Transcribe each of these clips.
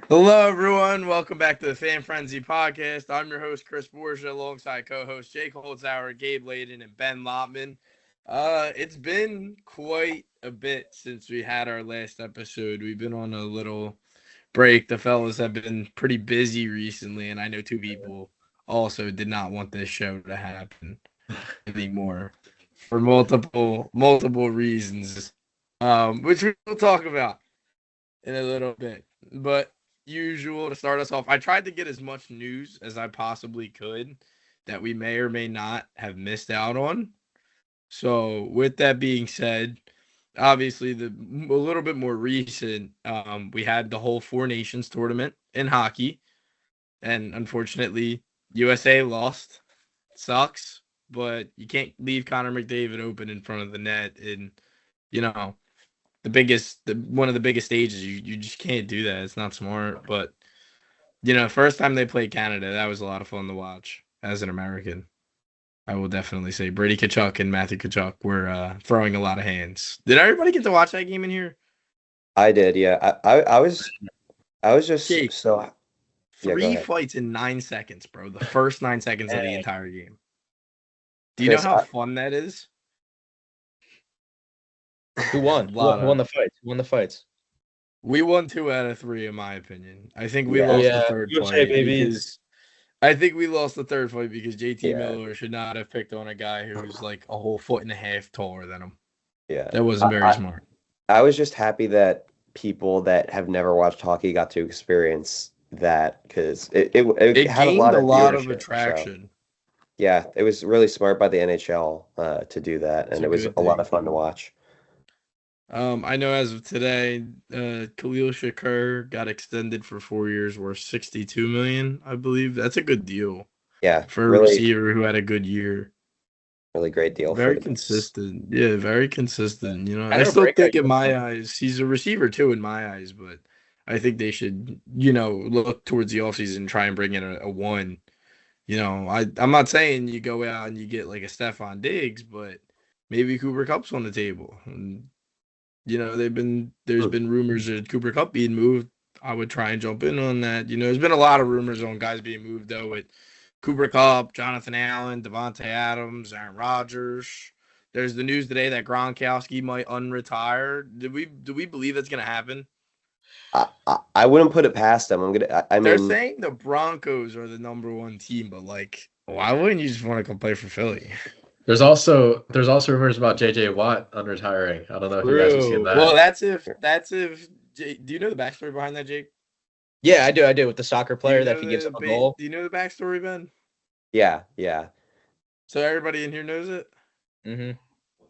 Hello, everyone. Welcome back to the Fan Frenzy podcast. I'm your host, Chris Borgia, alongside co-host Jake Holzhauer, Gabe Layden, and Ben Lotman. It's been quite a bit since we had our last episode. We've been on a little break. The fellas have been pretty busy recently, and I know two people also did not want this show to happen anymore for multiple reasons, which we'll talk about in a little bit. But usual to start us off, I tried to get as much news as I possibly could that we may or may not have missed out on. So with that being said, obviously a little bit more recent, we had the whole Four Nations tournament in hockey, and unfortunately, USA lost. Sucks, but you can't leave Connor McDavid open in front of the net, and you know one of the biggest stages. You just can't do that. It's not smart. But first time they played Canada, that was a lot of fun to watch as an American. I will definitely say Brady Tkachuk and Matthew Tkachuk were throwing a lot of hands. Did everybody get to watch that game in here? I did, yeah. I was just Jake, so yeah. Go three ahead. fights in 9 seconds, bro. The first 9 seconds of the entire game. Do you Chris, know how fun that is? Who won? Who won the fights? Who won the fights? We won 2 out of 3, in my opinion. I think we Yeah. lost Yeah, the third USA fight babies. I think we lost the third fight because JT Yeah. Miller should not have picked on a guy who was like a whole foot and a half taller than him. Yeah. That wasn't very smart. I was just happy that people that have never watched hockey got to experience that because it had gained a lot of of viewership, attraction. So, yeah, it was really smart by the NHL to do that, It's and a it was good a lot thing, of fun too. to watch. I know as of today, Khalil Shakur got extended for 4 years, worth $62 million, I believe. That's a good deal Yeah, for a really, receiver who had a good year. really great deal for Very the Bills. consistent. Yeah, very consistent. Kind I of a still breakout think in year. my eyes, he's a receiver too in my eyes, but I think they should, look towards the offseason and try and bring in a one. I'm not saying you go out and you get like a Stephon Diggs, but maybe Cooper Cup's on the table. And, there's been rumors of Cooper Cup being moved. I would try and jump in on that. There's been a lot of rumors on guys being moved though with Cooper Kupp, Jonathan Allen, Devontae Adams, Aaron Rodgers. There's the news today that Gronkowski might unretire. Do we believe that's going to happen? I wouldn't put it past them. They're saying the Broncos are the number one team, but why wouldn't you just want to come play for Philly? There's also rumors about JJ Watt unretiring. I don't know if you guys have seen that. Well, that's if. Do you know the backstory behind that, Jake? Yeah, I do. With the soccer player that if he gives up a goal. Do you know the backstory, Ben? Yeah. So everybody in here knows it? Mm-hmm.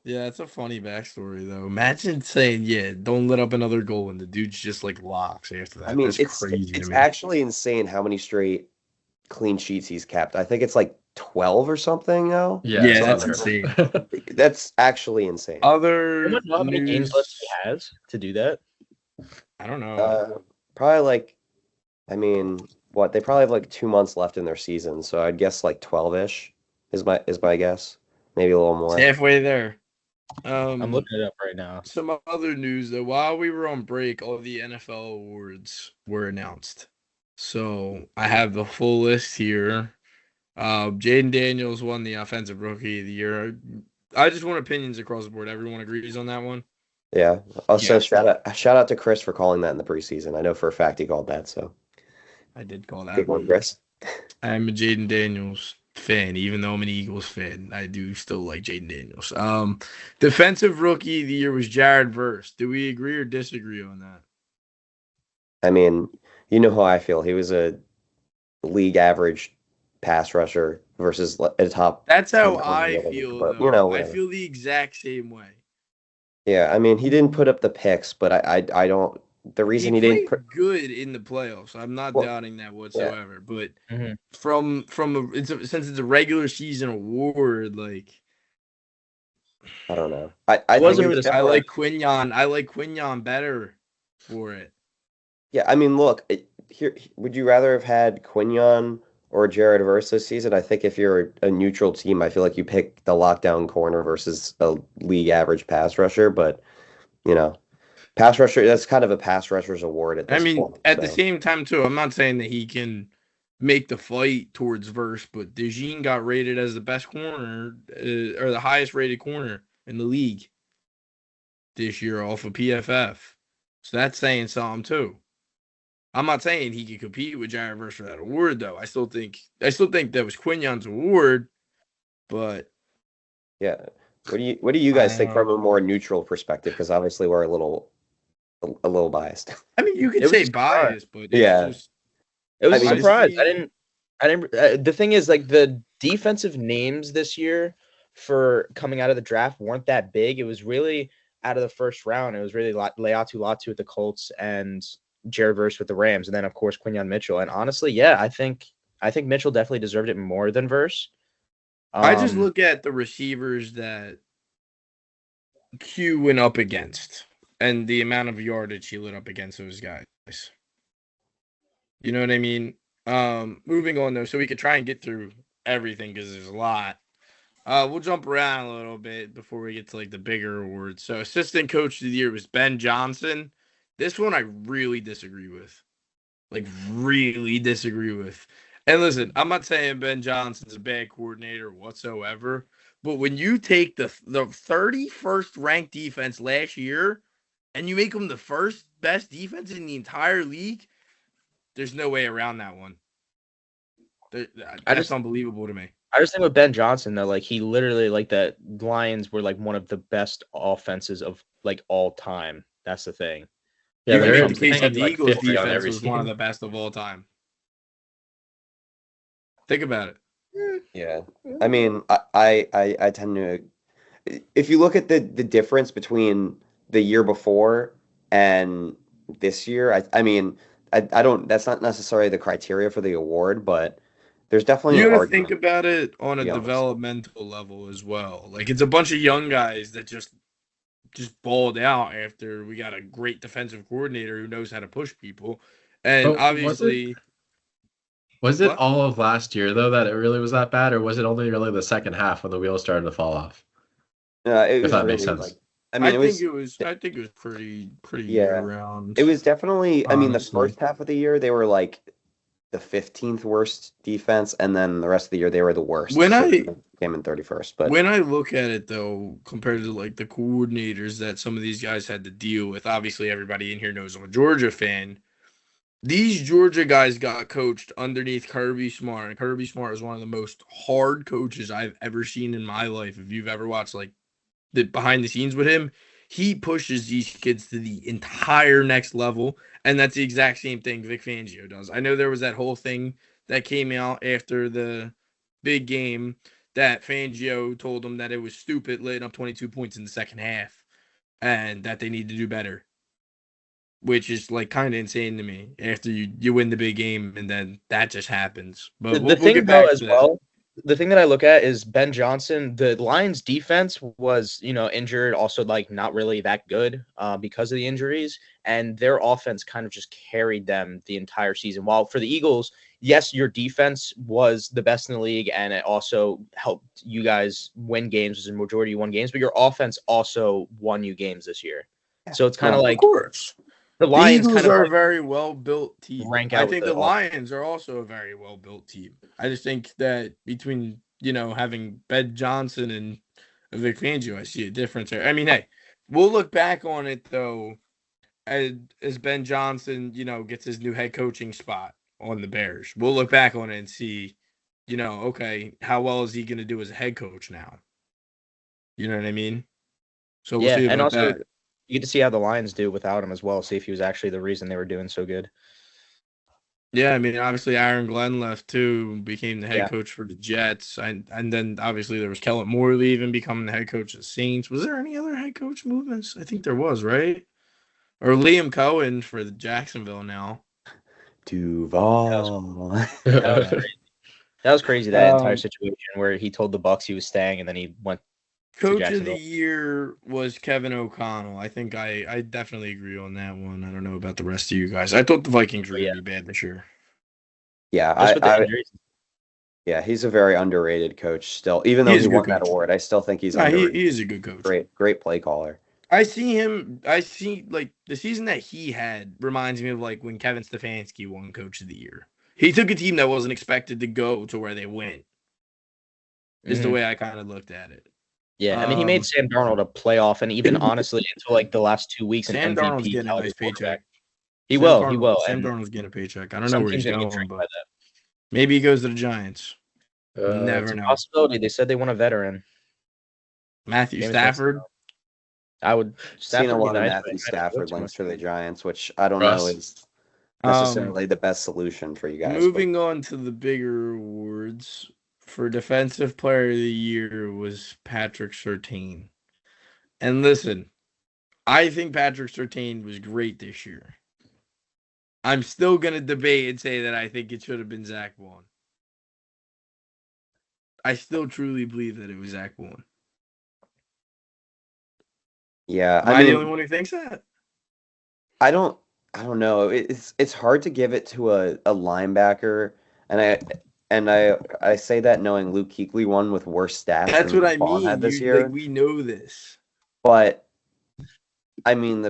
Yeah, it's a funny backstory, though. Imagine saying, yeah, don't let up another goal, and the dude's just, locks after that. That's crazy it's actually insane how many straight clean sheets he's kept. I think it's 12 or something now. Yeah, that's insane. That's actually insane. Other news, how many games left he has to do that? I don't know. Probably what? They probably have 2 months left in their season, so I'd guess 12-ish is my guess. Maybe a little more. It's halfway there. I'm looking it up right now. Some other news though. While we were on break, all the NFL awards were announced. So I have the full list here. Jaden Daniels won the Offensive Rookie of the Year. I just want opinions across the board. Everyone agrees on that one? Yeah. Also, shout out to Chris for calling that in the preseason. I know for a fact he called that. So I did call that. Good one, Chris. I'm a Jaden Daniels fan, even though I'm an Eagles fan. I do still like Jaden Daniels. Defensive Rookie of the Year was Jared Verse. Do we agree or disagree on that? I mean, you know how I feel. He was a league average pass rusher versus a top. That's how I feel. But, I feel the exact same way. Yeah, I mean, he didn't put up the picks, but I don't. The reason he didn't put good in the playoffs, I'm not doubting that whatsoever. Yeah. But since it's a regular season award, I don't know. I like Quinyon. I like Quinyon better for it. Yeah, I mean, look here. Would you rather have had Quinyon or Jared Verse this season? I think if you're a neutral team, I feel like you pick the lockdown corner versus a league average pass rusher. But pass rusher. That's kind of a pass rusher's award at I this mean, point. at the So same time, too, I'm not saying that he can make the fight towards Verse, but DeJean got rated as the best corner or the highest rated corner in the league this year off of PFF. So that's saying something, too. I'm not saying he could compete with Jared Verse for that award, though. I still think that was Quignon's award, but yeah, what do you I guys don't think know. from a more neutral perspective? Because obviously we're a little biased. I mean, you could It was say a surprise. bias, but it's Yeah. just It was I a mean, surprise. honestly, I didn't. The thing is, like, the defensive names this year for coming out of the draft weren't that big. It was really out of the first round. It was really Leatu Latu with the Colts and Jared Verse with the Rams, and then of course Quinyon Mitchell. And honestly, yeah, I think Mitchell definitely deserved it more than Verse. I just look at the receivers that Q went up against and the amount of yardage he lit up against those guys. You know what I mean? Moving on though, so we could try and get through everything because there's a lot. We'll jump around a little bit before we get to like the bigger awards. So assistant coach of the year was Ben Johnson. This one I really disagree with. Like really disagree with. And listen, I'm not saying Ben Johnson's a bad coordinator whatsoever, but when you take the 31st ranked defense last year and you make them the first best defense in the entire league, there's no way around that one. That's unbelievable to me. I just think with Ben Johnson though, like he literally like the Lions were like one of the best offenses of like all time. That's the thing. Yeah, You can they're make the case that the like Eagles 50 on defense every was one of team. the best of all time. Think about it. Yeah, I mean, I tend to, if you look at the difference between the year before and this year, I mean, I don't. That's not necessarily the criteria for the award, but there's definitely You an got to think argument. about it on To a be honest. developmental level as well. Like it's a bunch of young guys that just balled out after we got a great defensive coordinator who knows how to push people, and But obviously, was it what? all of last year though that it really was that bad, or was it only really the second half when the wheels started to fall off? It If was that makes really sense. like, I mean, I think it was pretty year yeah, round. it was definitely. I mean, the Honestly. first half of the year they were like the 15th worst defense, and then the rest of the year they were the worst. When So I- they came in 31st, but When I look at it though, compared to like the coordinators that some of these guys had to deal with, obviously everybody in here knows I'm a Georgia fan. These Georgia guys got coached underneath Kirby Smart, and Kirby Smart is one of the most hard coaches I've ever seen in my life. If you've ever watched like the behind the scenes with him, he pushes these kids to the entire next level, and that's the exact same thing Vic Fangio does. I know there was that whole thing that came out after the big game that Fangio told them that it was stupid letting up 22 points in the second half and that they need to do better, which is like kind of insane to me after you win the big game and then that just happens. But The we'll thing get though back as to that. well, the thing that I look at is Ben Johnson. The Lions defense was, injured, also like not really that good because of the injuries, and their offense kind of just carried them the entire season. While for the Eagles, yes, your defense was the best in the league, and it also helped you guys win games. As a majority you won games, but your offense also won you games this year. So it's kind of Well, like Of course. the The Lions Eagles kind of are a like very well-built team. rank I out think with the the Lions are also a very well-built team. I just think that between, having Ben Johnson and Vic Fangio, I see a difference there. I mean, hey, we'll look back on it, though, as Ben Johnson, gets his new head coaching spot on the Bears. We'll look back on it and see, okay, how well is he going to do as a head coach now? You know what I mean? So we'll yeah, see and about also that. you get to see how the Lions do without him as well. See if he was actually the reason they were doing so good. Yeah, I mean, obviously Aaron Glenn left too, became the head Yeah. coach for the Jets, and then obviously there was Kellen Moore leaving, becoming the head coach of the Saints. Was there any other head coach movements? I think there was, right? Or Liam Cohen for the Jacksonville now. Duval. That was crazy. That entire Um, situation where he told the Bucks he was staying, and then he went. Coach of the Jacksonville. year was Kevin O'Connell. I think I definitely agree on that one. I don't know about the rest of you guys. I thought the Vikings were Yeah. going to be bad this year. Yeah, Just with the injuries. yeah, he's a very underrated coach still. Even though He is he a good won that coach. award, I still think he's Nah, underrated. he is a good coach. Great play caller. I see like the season that he had reminds me of like when Kevin Stefanski won Coach of the Year. He took a team that wasn't expected to go to where they went. Is the Mhm. way I kind of looked at it. Yeah, I mean, he made Sam Darnold a playoff, and even honestly, until like the last 2 weeks, an Sam Darnold's MVP getting a caliber nice quarterback. paycheck. He Sam will, Sam and Darnold's getting a paycheck. I don't know some where team's he's gonna get going, tricked by but that. maybe he goes to the Giants. You It's never a know. possibility. They said they want a veteran. Matthew Jameis Stafford. I would. Seen a Stafford would be lot of nice, but Matthew I don't look Stafford too links much. for the Giants, which I don't know Russ. is necessarily the best solution for you guys. But Moving on to the bigger awards for Defensive Player of the Year was Patrick Surtain. And listen, I think Patrick Surtain was great this year. I'm still gonna debate and say that I think it should have been Zach Vaughn. I still truly believe that it was Zach Vaughn. yeah, Am I the only one who thinks that? I don't know. It's hard to give it to a linebacker, and I say that knowing Luke Kuechly won with worse stats That's than what I Vaughn mean. had this year. We know this. But I mean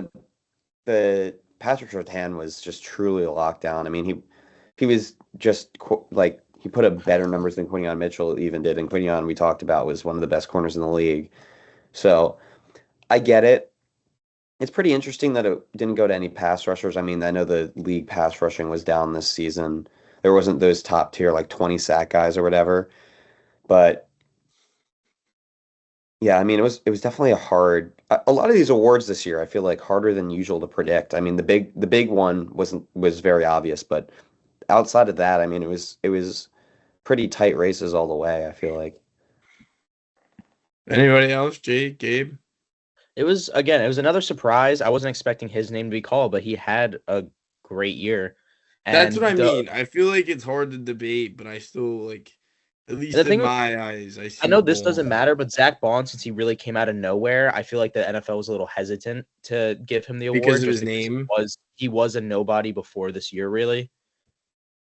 the Patrick Surtain was just truly a lockdown. I mean he was just like he put up better numbers than Quinyon Mitchell even did, and Quinyon we talked about was one of the best corners in the league. So I get it. It's pretty interesting that it didn't go to any pass rushers. I mean, I know the league pass rushing was down this season. There wasn't those top tier like 20 sack guys or whatever. But yeah, I mean, it was definitely a lot of these awards this year. I feel like harder than usual to predict. I mean, the big one was very obvious, but outside of that, I mean, it was pretty tight races all the way. I feel like. Anybody else? Jake, Gabe? It was another surprise. I wasn't expecting his name to be called, but he had a great year. That's And what I mean. I feel like it's hard to debate, but I still like, at least the in thing my eyes, I see. I know this Vaughn. doesn't matter, but Zach Bond, since he really came out of nowhere, I feel like the NFL was a little hesitant to give him the award because of just his name. he was a nobody before this year, really.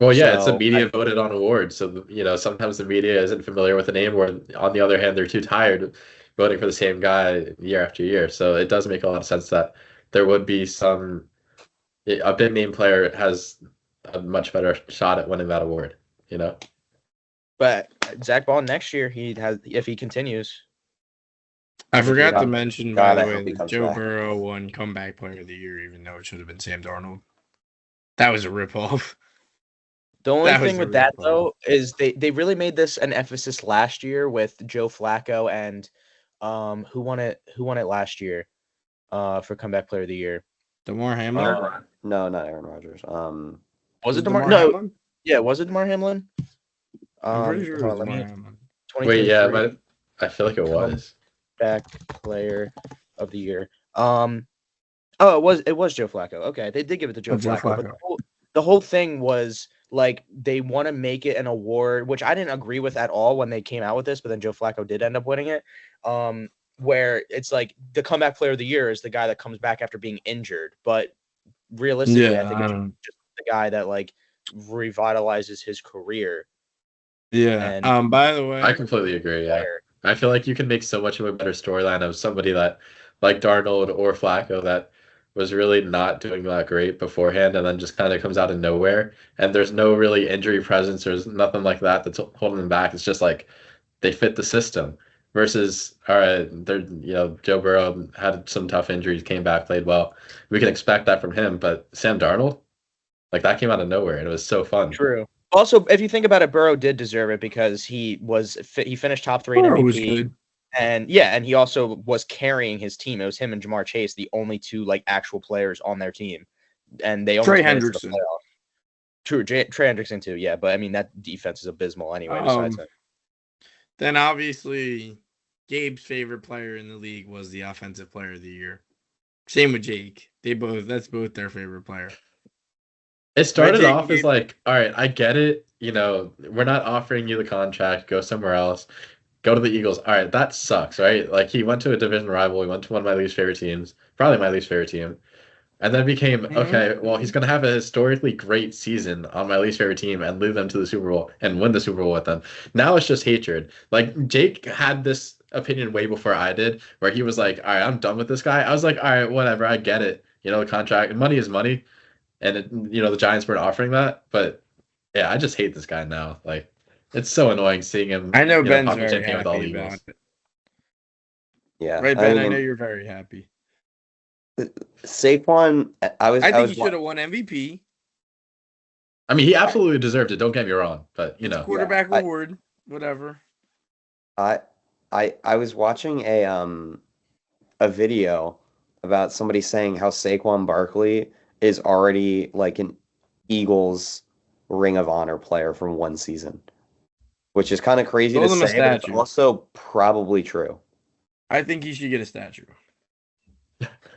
Well, yeah, it's a So, media voted on award, so sometimes the media isn't familiar with the name, or on the other hand, they're too tired voting for the same guy year after year. So it does make a lot of sense that there would be a big name player has a much better shot at winning that award. But Zach Bond next year, if he continues. I forgot to God- mention, by God, the I way, hope he that comes Joe back. Burrow won Comeback Player of the Year, even though it should have been Sam Darnold. That was a ripoff. The only That was thing a with that ripoff. though is they really made this an emphasis last year with Joe Flacco and who won it last year for Comeback Player of the Year. DeMar Hamlin? No, not Aaron Rodgers. Was it DeMar DeMar? No, Hamlin? yeah, was it DeMar Hamlin? I'm pretty sure it hold was on, DeMar Hamlin. Wait, yeah, 2023 but I feel like it was. Comeback Player of the Year. It was Joe Flacco. Okay, they did give it to Joe Flacco, but the whole thing was like they want to make it an award, which I didn't agree with at all when they came out with this, but then Joe Flacco did end up winning it. Where it's like the Comeback Player of the Year is the guy that comes back after being injured, but realistically, I think it's just the guy that like revitalizes his career. Yeah. And By the way, I completely agree. Yeah, I feel like you can make so much of a better storyline of somebody that, like Darnold or Flacco, that was really not doing that great beforehand, and then just kind of comes out of nowhere. And there's no really injury presence. There's nothing like that that's holding them back. It's just like they fit the system. Versus, all right, Joe Burrow had some tough injuries, came back, played well. We can expect that from him. But Sam Darnold, like that came out of nowhere, and it was so fun. True. Also, if you think about it, Burrow did deserve it because he finished top 3 in Burrow MVP. was good. And he also was carrying his team. It was him and Jamar Chase, the only two like actual players on their team, and they almost Trey made it to the Hendrickson. playoff. True, Trey Hendrickson too. Yeah, but I mean that defense is abysmal anyway. Besides him. Then obviously, Gabe's favorite player in the league was the Offensive Player of the Year. Same with Jake. That's both their favorite player. It started off as like, all right, I get it. We're not offering you the contract. Go somewhere else. Go to the Eagles. All right, that sucks, right? Like he went to a division rival. He went to one of my least favorite teams, probably my least favorite team. and then became, Mhm. okay, well, he's going to have a historically great season on my least favorite team and lead them to the Super Bowl and win the Super Bowl with them. Now it's just hatred. Like, Jake had this opinion way before I did, where he was like, all right, I'm done with this guy. I was like, all right, whatever, I get it. The contract, money is money. And, the Giants weren't offering that. But, yeah, I just hate this guy now. Like, it's so annoying seeing him, I know Ben's popping very champagne with all the happy about Eagles. it. Yeah, Right, I Ben? I mean, know you're very happy. Saquon, I I think was he should have won MVP. I mean, he absolutely deserved it. Don't get me wrong. But, It's quarterback I- award, whatever. I was watching a video about somebody saying how Saquon Barkley is already like an Eagles Ring of Honor player from one season, which is kind of crazy to Build him a say, but it's statue. also probably true. I think he should get a statue.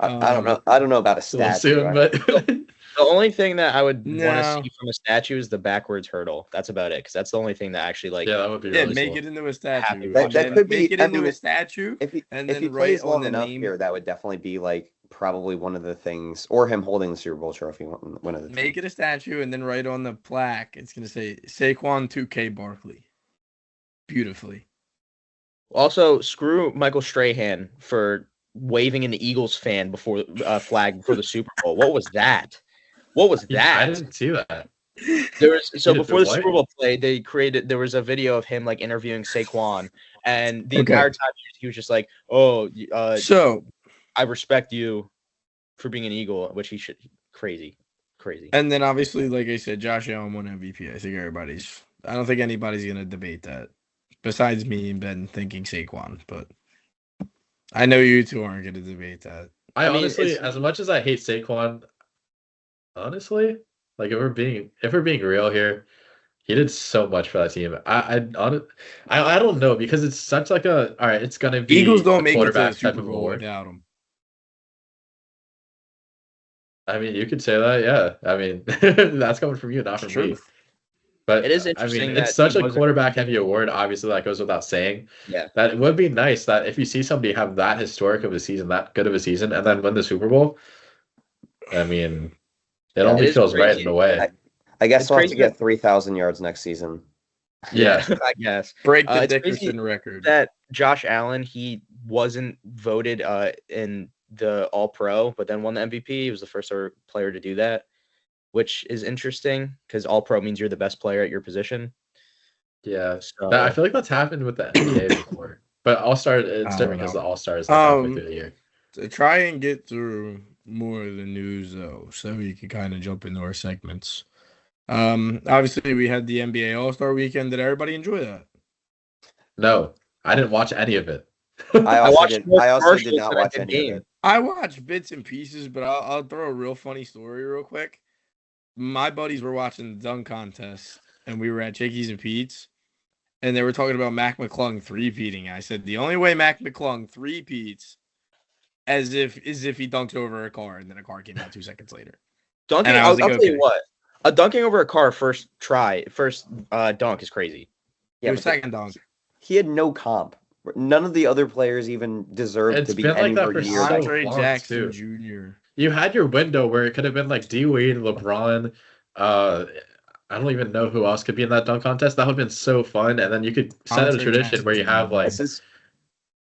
I don't know. I don't know about a it's a little statue. soon, but The only thing that I would want to No. see from a statue is the backwards hurdle. That's about it, because that's the only thing that actually like. yeah, that would be Yeah, really make cool. it into a statue. Happy And with that then could be- make it I into mean, a statue. If he And if he then write plays on long the enough name. here, that would definitely be like probably one of the things, or him holding the Super Bowl trophy. One of the Make it a statue and then write on the plaque. It's gonna say Saquon 2K Barkley. Beautifully. Also, screw Michael Strahan for waving an Eagles fan before flag before the Super Bowl. What was that? What was I that? didn't see that. There was He did before the what? Super Bowl play, there was a video of him like interviewing Saquon, and the Okay. entire time he was just like, "Oh, So I respect you for being an Eagle," which he should crazy. and then obviously, like I said, Josh Allen won MVP. I don't think anybody's gonna debate that. Besides me and Ben thinking Saquon, but I know you two aren't gonna debate that. I mean, honestly, it's- as much as I hate Saquon, honestly, like if we're being real here, he did so much for that team. I don't know, because it's such like all right, it's gonna be Eagles don't a make it to the quarterback type Super of Bowl award. without him. I mean, you could say that, yeah. I mean, that's coming from you, not from me. Truth. But It is I interesting mean, that it's such he a wasn't- quarterback heavy award. Obviously, that goes without saying. Yeah. That it would be nice that if you see somebody have that historic of a season, that good of a season, and then win the Super Bowl. I mean, it Yeah, only it is feels right crazy. in a way. I guess It's we'll have to crazy get 3,000 yards next season. Yeah. I guess. Break the It's crazy Dickerson record. that Josh Allen, he wasn't voted in the All Pro, but then won the MVP. He was the first ever player to do that, which is interesting because All Pro means you're the best player at your position. Yeah. So I feel like that's happened with the NBA before. But All-Star, it's I different don't because know. the All-Star is like halfway Um, through the year. To try and get through more of the news though, so we can kind of jump into our segments. Obviously we had the NBA All-Star weekend. Did everybody enjoy that? No, I didn't watch any of it. I also watched did. more I also did commercials not than I watch did any game. of it. I watched bits and pieces, but I'll throw a real funny story real quick. My buddies were watching the dunk contest, and we were at Chickies and Pete's, and they were talking about Mac McClung three-peating. I said the only way Mac McClung three-peats is if he dunked over a car, and then a car came out 2 seconds later. dunking, And I I'll, was like, I'll tell you okay. what, a dunking over a car first dunk is crazy. It Yeah, was but second dunk. he had no comp. None of the other players even deserved It's to be been like that anywhere for near so that. Andre long, Jackson too. Jr. You had your window where it could have been like D Wade, LeBron. I don't even know who else could be in that dunk contest. That would have been so fun, and then you could set a Andre tradition where you Jackson have Jr. like This is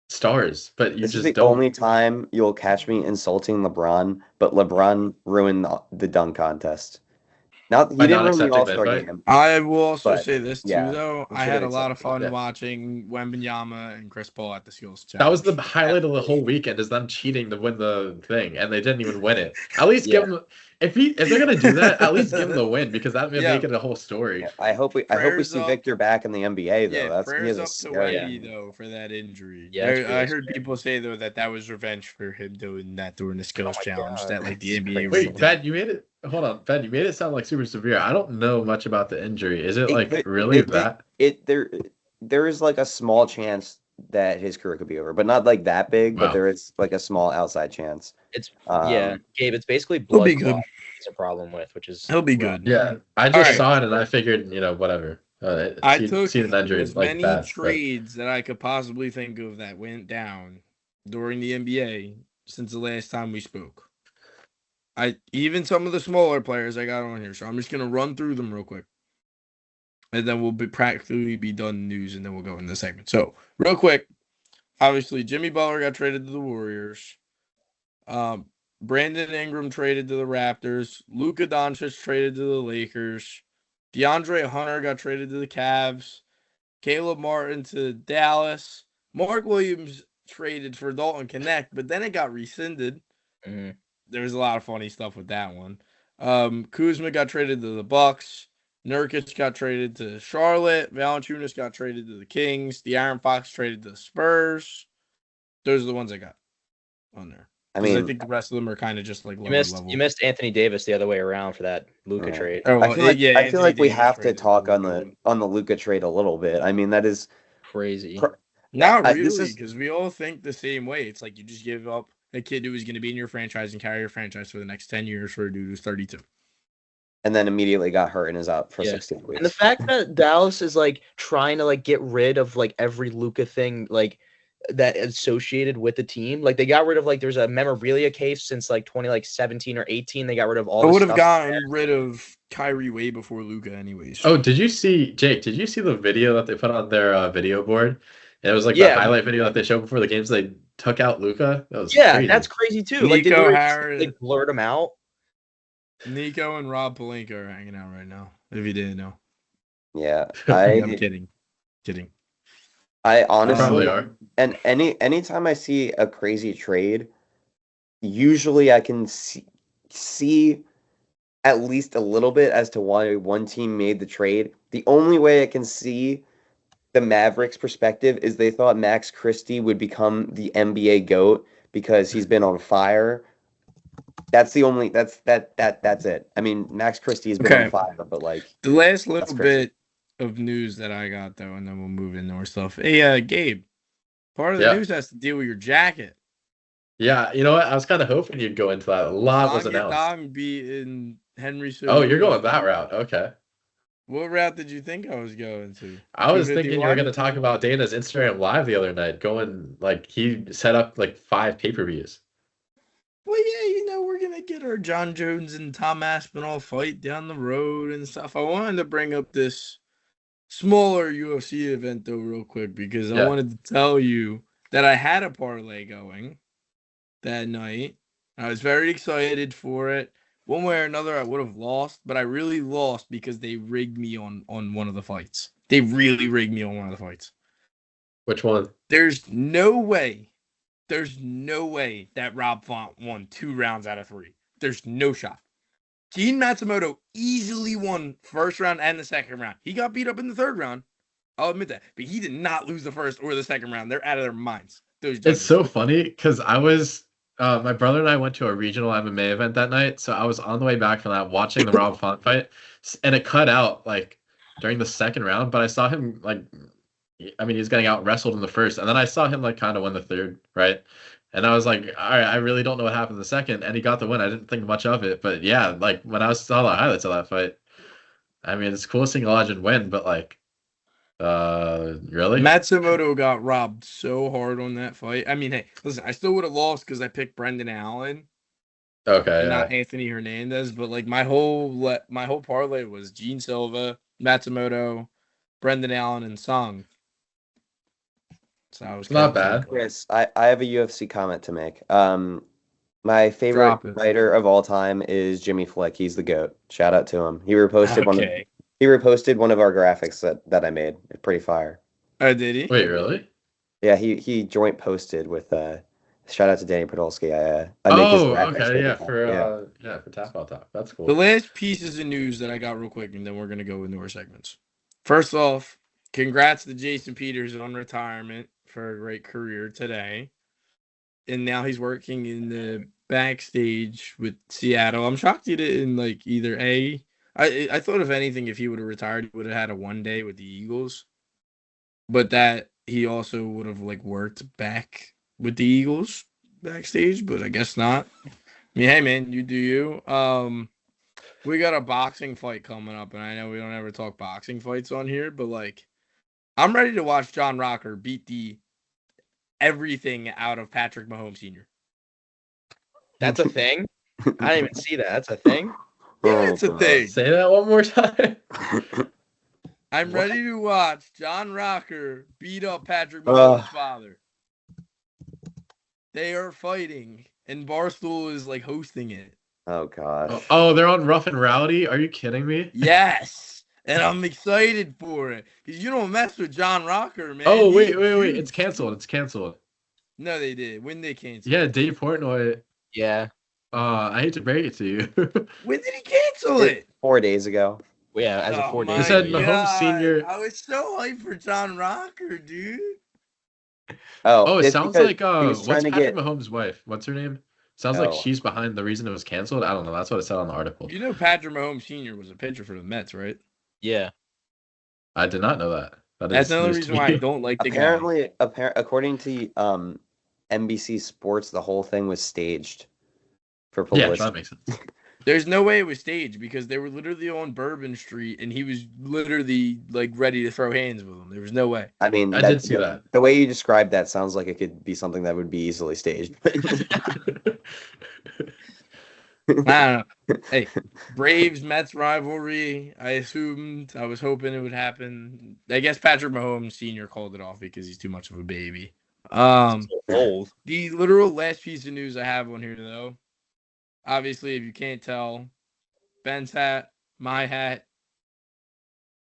stars, but you this is just the don't. only time you'll catch me insulting LeBron, but LeBron ruined the dunk contest. He By didn't not ruin the accepting the All-Star invite? game. I will also But, say this too, yeah, though. we I should had a have lot of accepted fun it. watching Wembanyama and Chris Paul at the Skills Challenge. That was the highlight of the whole weekend, is them cheating to win the thing, and they didn't even win it. At least give them, if they're gonna do that, at least give them the win, because that would Yeah. make it a whole story. Yeah, I hope we Prayers see up. Victor back in the NBA though. Yeah, He prayers has a up to scary- Wemby though for that injury. Yeah, that's I really heard scary. people say though that was revenge for him doing that during the Skills my Challenge. God. That like the NBA. Wait, redid. Ben, you made it. Hold on, Ben, you made it sound like super severe. I don't know much about the injury. Is it like really that? There is like a small chance that his career could be over, but not like that big. But Wow. there is like a small outside chance. It's Um, Gabe. It's basically He'll blood be good. clot. It's a problem with, which is He'll be good. Yeah, I just Alright. saw it and I figured, whatever. I took see an injury as like many that. but- trades that I could possibly think of that went down during the NBA since the last time we spoke. even some of the smaller players I got on here, so I'm just gonna run through them real quick, and then we'll practically be done news, and then we'll go into the segment. So real quick, obviously Jimmy Butler got traded to the Warriors. Brandon Ingram traded to the Raptors. Luka Doncic traded to the Lakers. DeAndre Hunter got traded to the Cavs. Caleb Martin to Dallas. Mark Williams traded for Dalton Connect, but then it got rescinded. Mm-hmm. There was a lot of funny stuff with that one. Kuzma got traded to the Bucks. Nurkic got traded to Charlotte. Valanciunas got traded to the Kings. De'Aaron Fox traded to the Spurs. Those are the ones I got on there. I I mean, think the rest of them are kind of just like lower level. You missed Anthony Davis the other way around for that Luka Right. trade. Oh, well, I feel like, I feel like we Davis have to traded talk on Luka. the Luka trade a little bit. I mean, that is Crazy. Not this really, is- because we all think the same way. It's like you just give up a kid who is going to be in your franchise and carry your franchise for the next 10 years for a dude who's 32. and then immediately got hurt and is out for Yeah. 16 weeks. And the fact that Dallas is like trying to like get rid of like every Luka thing like that associated with the team, like they got rid of like there's a memorabilia case since like 2017 or 18. They got rid of all. I the would have stuff gotten rid of Kyrie way before Luka, anyways. Oh, did you see the video that they put on their video board? And it was like the Yeah. highlight video that they showed before the games. They took out Luka. That was Yeah, crazy. that's crazy too. Like they Nico literally Harris- just, like blurred him out. Nico and Rob Pelinka are hanging out right now, if you didn't know. Yeah, I'm kidding. I They honestly, probably are. and anytime I see a crazy trade, usually I can see at least a little bit as to why one team made the trade. The only way I can see the Mavericks' perspective is they thought Max Christie would become the NBA GOAT because he's been on fire. That's it. I mean, Max Christie has been Okay. on fire, but like The last That's little crazy. bit of news that I got, though, and then we'll move into more stuff. Hey, Gabe, part of the Yeah. news has to deal with your jacket. Yeah, you know what? I was kind of hoping you'd go into that. A lot was announced. Dong beating Henry. Oh, you're going that route. Okay. What route did you think I was going to? I was thinking you were 251? going to talk about Dana's Instagram live the other night, going like he set up like 5 pay-per-views. Well, yeah, we're going to get our John Jones and Tom Aspinall fight down the road and stuff. I wanted to bring up this smaller UFC event, though, real quick, because I Yeah. wanted to tell you that I had a parlay going that night. I was very excited for it. One way or another, I would have lost, but I really lost because they rigged me on one of the fights. They really rigged me on one of the fights. Which one? There's no way that Rob Font won 2 rounds out of 3. There's no shot. Gene Matsumoto easily won first round and the second round. He got beat up in the third round. I'll admit that. But he did not lose the first or the second round. They're out of their minds. Those It's judges. so funny because I was my brother and I went to a regional MMA event that night, so I was on the way back from that watching the Rob Font fight, and it cut out like during the second round, but I saw him like, I mean, he's getting out wrestled in the first, and then I saw him like kind of win the third, right? And I was like, all right, I really don't know what happened in the second, and he got the win. I didn't think much of it, but yeah, like when I saw the highlights of that fight, I mean, it's cool seeing a legend win, but like, really? Matsumoto got robbed so hard on that fight. I mean, hey, listen, I still would have lost because I picked Brendan Allen Okay, and yeah. not Anthony Hernandez. But like my whole parlay was Gene Silva, Matsumoto, Brendan Allen, and Sung. So I was Not bad. Chris, I have a UFC comment to make. My favorite Drop it. fighter of all time is Jimmy Flick. He's the GOAT. Shout out to him. He reposted Okay. one of our graphics that I made. It's pretty fire. Oh, did he? Wait, really? Yeah, he joint posted with shout out to Danny Podolsky. I make his Oh, graphics okay, yeah, for him. for Tap Out Talk. That's cool. The last pieces of news that I got real quick, and then we're going to go into our segments. First off, congrats to Jason Peters on retirement for a great career today. And now he's working in the backstage with Seattle. I'm shocked he didn't like either I thought if anything, if he would have retired, he would have had a 1 day with the Eagles. But that he also would have like worked back with the Eagles backstage, but I guess not. I mean, hey man, you do you. We got a boxing fight coming up, and I know we don't ever talk boxing fights on here, but like I'm ready to watch John Rocker beat the everything out of Patrick Mahomes Sr. That's a thing. I didn't even see that. That's a thing. Yeah, it's a God. thing. Say that one more time. I'm What? ready to watch John Rocker beat up Patrick Mahomes' father. They are fighting, and Barstool is like hosting it. Oh gosh. Oh, they're on Rough and Rowdy? Are you kidding me? Yes, and I'm excited for it because you don't mess with John Rocker, man. Oh, He's wait. huge. It's canceled. It's canceled. No, they did. When they canceled? Yeah, Dave Portnoy. Yeah. I hate to break it to you. When did he cancel it? 4 days ago. Yeah, as of Oh 4 my days said ago. Mahomes God. Senior- I was so hyped for John Rocker, dude. Oh, it it's sounds because like he was what's trying to Patrick get. Mahomes' wife? What's her name? Sounds like Oh. she's behind the reason it was canceled. I don't know. That's what it said on the article. You know Patrick Mahomes Sr. was a pitcher for the Mets, right? Yeah. I did not know that. That's another news to reason why I me. don't like the guy. Apparently, according to NBC Sports, the whole thing was staged for Yeah, publicity. that makes sense. There's no way it was staged because they were literally on Bourbon Street and he was literally like ready to throw hands with him. There was no way. I mean, I did see that. The way you described that sounds like it could be something that would be easily staged. I don't know. Hey, Braves Mets rivalry. I was hoping it would happen. I guess Patrick Mahomes Sr. called it off because he's too much of a baby. Old. The literal last piece of news I have on here though. Obviously, if you can't tell, Ben's hat, my hat.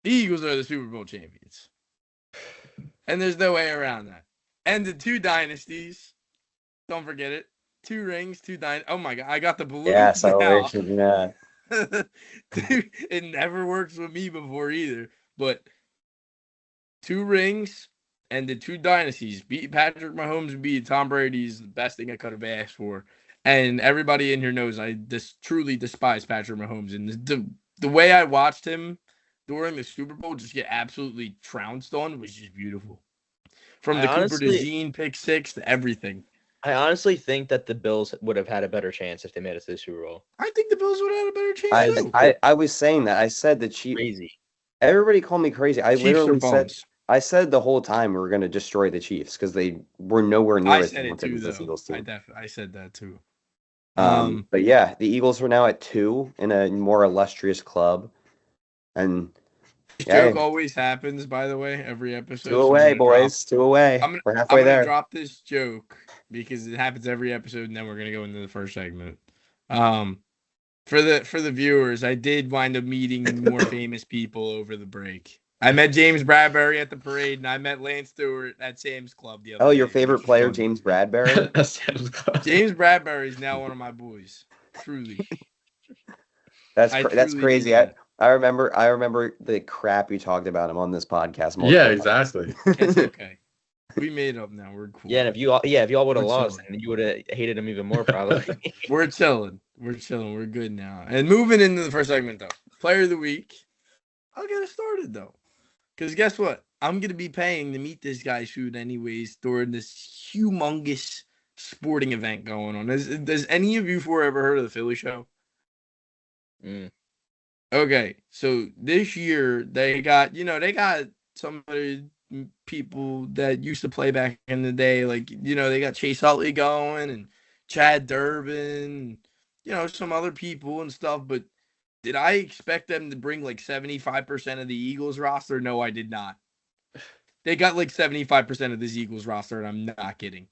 The Eagles are the Super Bowl champions. And there's no way around that. And the two dynasties. Don't forget it. 2 rings, 2 dynasties. Oh my God, I got the balloons Yeah, now. celebration. Yeah. Dude, it never works with me before either. But 2 rings and the 2 dynasties. Beat Patrick Mahomes, beat Tom Brady is the best thing I could have asked for. And everybody in here knows I truly despise Patrick Mahomes. And the way I watched him during the Super Bowl just get absolutely trounced on was just beautiful. From the Cooper DeJean pick 6 to everything. I honestly think that the Bills would have had a better chance if they made it to the Super Bowl. I think the Bills would have had a better chance too. I was saying that. I said the Chiefs. Crazy. Everybody called me crazy. I Chiefs are literally said. bums. I said the whole time we were going to destroy the Chiefs because they were nowhere near I as said it talented too, as this though. Eagles team. I said that too. But yeah, the Eagles were now at 2 in a more illustrious club, and This joke always happens, by the way, every episode. 2 away, boys. 2 away. We're halfway I'm there. gonna drop this joke because it happens every episode, and then we're gonna go into the first segment. For the viewers, I did wind up meeting more famous people over the break. I met James Bradbury at the parade, and I met Lance Stewart at Sam's Club the other day. Oh, your favorite which was player, fun. James Bradbury? James Bradbury is now one of my boys. Truly. That's truly crazy. mean that. I remember the crap you talked about him on this podcast. Yeah, multiple times. exactly. It's okay. We made up now. We're cool. Yeah, and if y'all would have We're lost, chilling. then you would have hated him even more, probably. We're chilling. We're good now. And moving into the first segment, though. Player of the week. I'll get it started, though. Because guess what? I'm going to be paying to meet this guy shoot anyways during this humongous sporting event going on. Does any of you four ever heard of the Philly show? Mm. Okay, so this year they got some of the people that used to play back in the day. Like, they got Chase Utley going and Chad Durbin, some other people and stuff. But did I expect them to bring like 75% of the Eagles roster? No, I did not. They got like 75% of this Eagles roster, and I'm not kidding.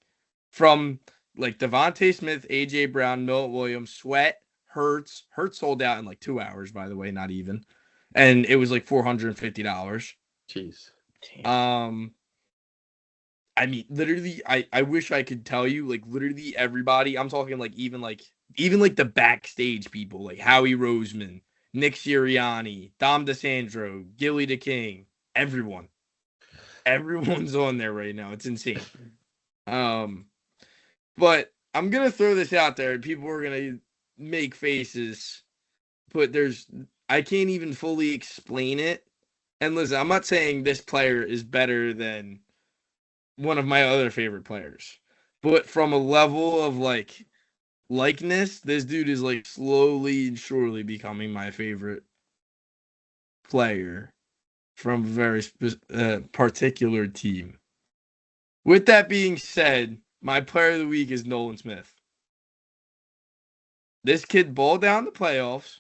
From like Devontae Smith, A.J. Brown, Milton Williams, Sweat, Hurts. Hurts sold out in like 2 hours, by the way, not even. And it was like $450. Jeez. I mean, literally, I wish I could tell you, like, literally everybody. I'm talking like even like the backstage people, like Howie Roseman, Nick Sirianni, Dom DeSandro, Gilly DeKing, everyone. Everyone's on there right now. It's insane. But I'm gonna throw this out there, and people are gonna make faces, but I can't even fully explain it. And listen, I'm not saying this player is better than one of my other favorite players, but from a level of like likeness, this dude is like slowly and surely becoming my favorite player from a very particular team. With that being said, my player of the week is Nolan Smith. This kid balled down the playoffs.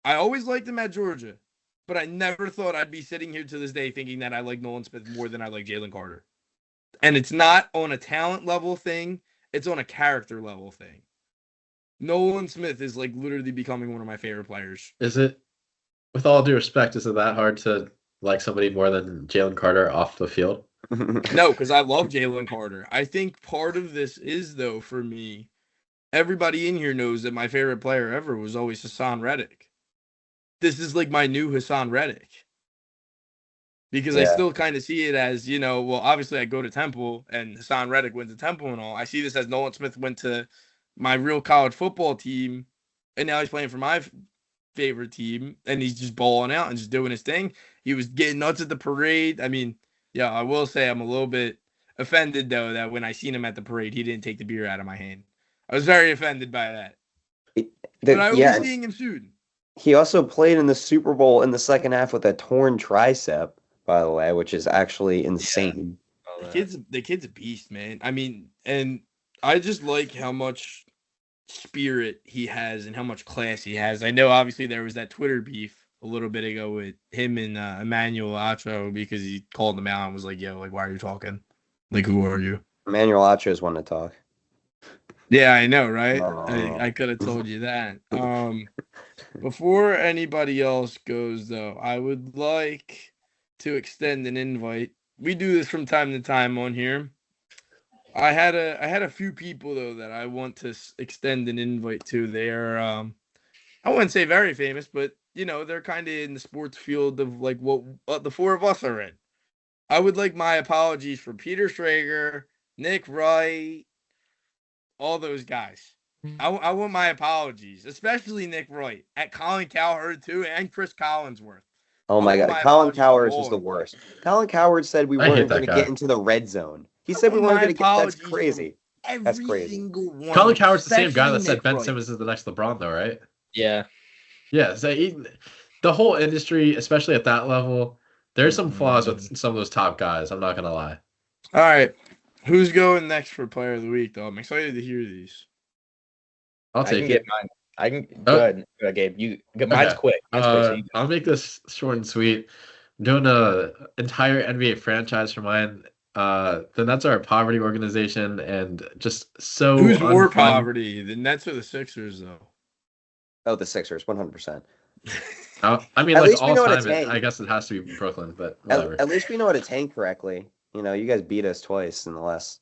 I always liked him at Georgia, but I never thought I'd be sitting here to this day thinking that I like Nolan Smith more than I like Jalen Carter. And it's not on a talent level thing. It's on a character level thing. Nolan Smith is like literally becoming one of my favorite players. Is it, with all due respect, is it that hard to like somebody more than Jalen Carter off the field? No, because I love Jalen Carter. I think part of this is, though, for me, everybody in here knows that my favorite player ever was always Hassan Reddick. This is like my new Hassan Reddick. Because I still kind of see it as, well, obviously I go to Temple and Hassan Reddick went to Temple and all. I see this as Nolan Smith went to my real college football team, and now he's playing for my favorite team, and he's just balling out and just doing his thing. He was getting nuts at the parade. I mean, yeah, I will say I'm a little bit offended, though, that when I seen him at the parade, he didn't take the beer out of my hand. I was very offended by that. But I will be seeing him soon. He also played in the Super Bowl in the second half with a torn tricep, by the way, which is actually insane. Yeah. The kid's a beast, man. I mean, and I just like how much spirit he has and how much class he has. I know, obviously, there was that Twitter beef a little bit ago with him and Emmanuel Acho because he called him out and was like, yo, like, why are you talking? Like, who are you? Emmanuel Acho is one to talk. Yeah, I know, right? I could have told you that. Before anybody else goes, though, I would like to extend an invite. We do this from time to time on here. I had a few people, though, that I want to extend an invite to. They're, I wouldn't say very famous, but, they're kind of in the sports field of, like, what the four of us are in. I would like my apologies for Peter Schrager, Nick Wright, all those guys. I want my apologies, especially Nick Wright, at Colin Cowherd, too, and Chris Collinsworth. Oh, my God. Colin Cowherd is the worst. Colin Cowherd said we weren't going to get into the red zone. He said we weren't going to get. That's crazy. That's crazy. Colin Cowherd's the same guy that said Ben Simmons is the next LeBron, though, right? Yeah. Yeah. So the whole industry, especially at that level, there's some flaws with some of those top guys. I'm not going to lie. All right. Who's going next for Player of the Week, though? I'm excited to hear these. I'll take it. Get mine. I can go ahead, Gabe. Mine's quick. I'll make this short and sweet. I'm doing an entire NBA franchise for mine. The Nets are a poverty organization, and just so. Who's more poverty, the Nets or the Sixers, though? Oh, the Sixers, 100%. I mean, like all time, I guess it has to be Brooklyn, but whatever. At least we know how to tank correctly. You guys beat us twice in the last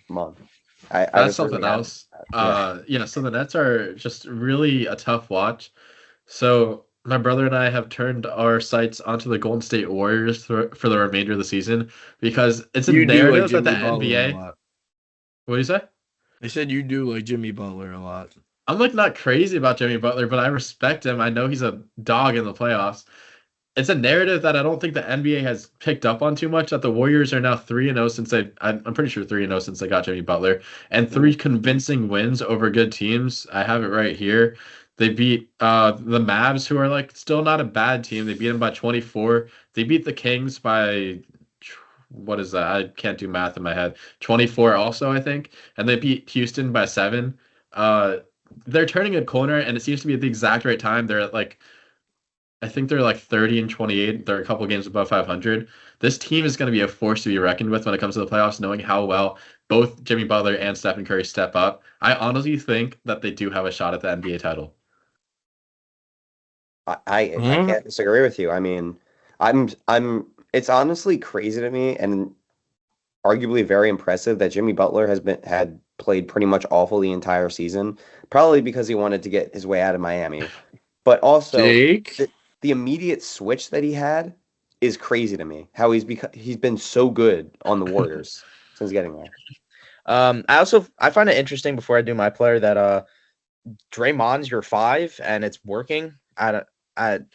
month. That's something else. So the Nets are just really a tough watch. So my brother and I have turned our sights onto the Golden State Warriors for the remainder of the season because it's a narrative that the NBA. What do you say? They said you do like Jimmy Butler a lot. I'm not crazy about Jimmy Butler, but I respect him. I know he's a dog in the playoffs. It's a narrative that I don't think the NBA has picked up on too much. That the Warriors are now 3-0 since I'm pretty sure 3-0 since they got Jimmy Butler, and 3 convincing wins over good teams. I have it right here. They beat the Mavs, who are still not a bad team. They beat them by 24. They beat the Kings by what is that? I can't do math in my head. 24 also, I think, and they beat Houston by 7. They're turning a corner, and it seems to be at the exact right time. They're at I think they're 30-28. They're a couple games above 500. This team is going to be a force to be reckoned with when it comes to the playoffs, knowing how well both Jimmy Butler and Stephen Curry step up. I honestly think that they do have a shot at the NBA title. I can't disagree with you. I mean, it's honestly crazy to me and arguably very impressive that Jimmy Butler had played pretty much awful the entire season, probably because he wanted to get his way out of Miami. But also the immediate switch that he had is crazy to me. How he's been so good on the Warriors since getting there. I find it interesting before I do my player that Draymond's your 5 and it's working. I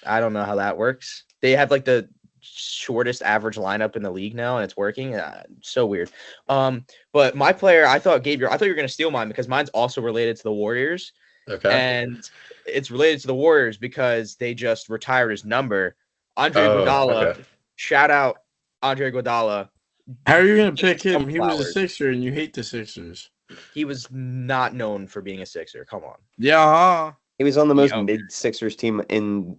don't know how that works. They have the shortest average lineup in the league now and it's working. So weird. But my player, I thought you were going to steal mine because mine's also related to the Warriors. Okay. And it's related to the Warriors because they just retired his number. Andre Iguodala. Okay. Shout out Andre Iguodala. How are you going to pick him? He was a Sixer and you hate the Sixers. he was not known for being a Sixer. Come on. Yeah. He was on the most Yeah. mid-Sixers team in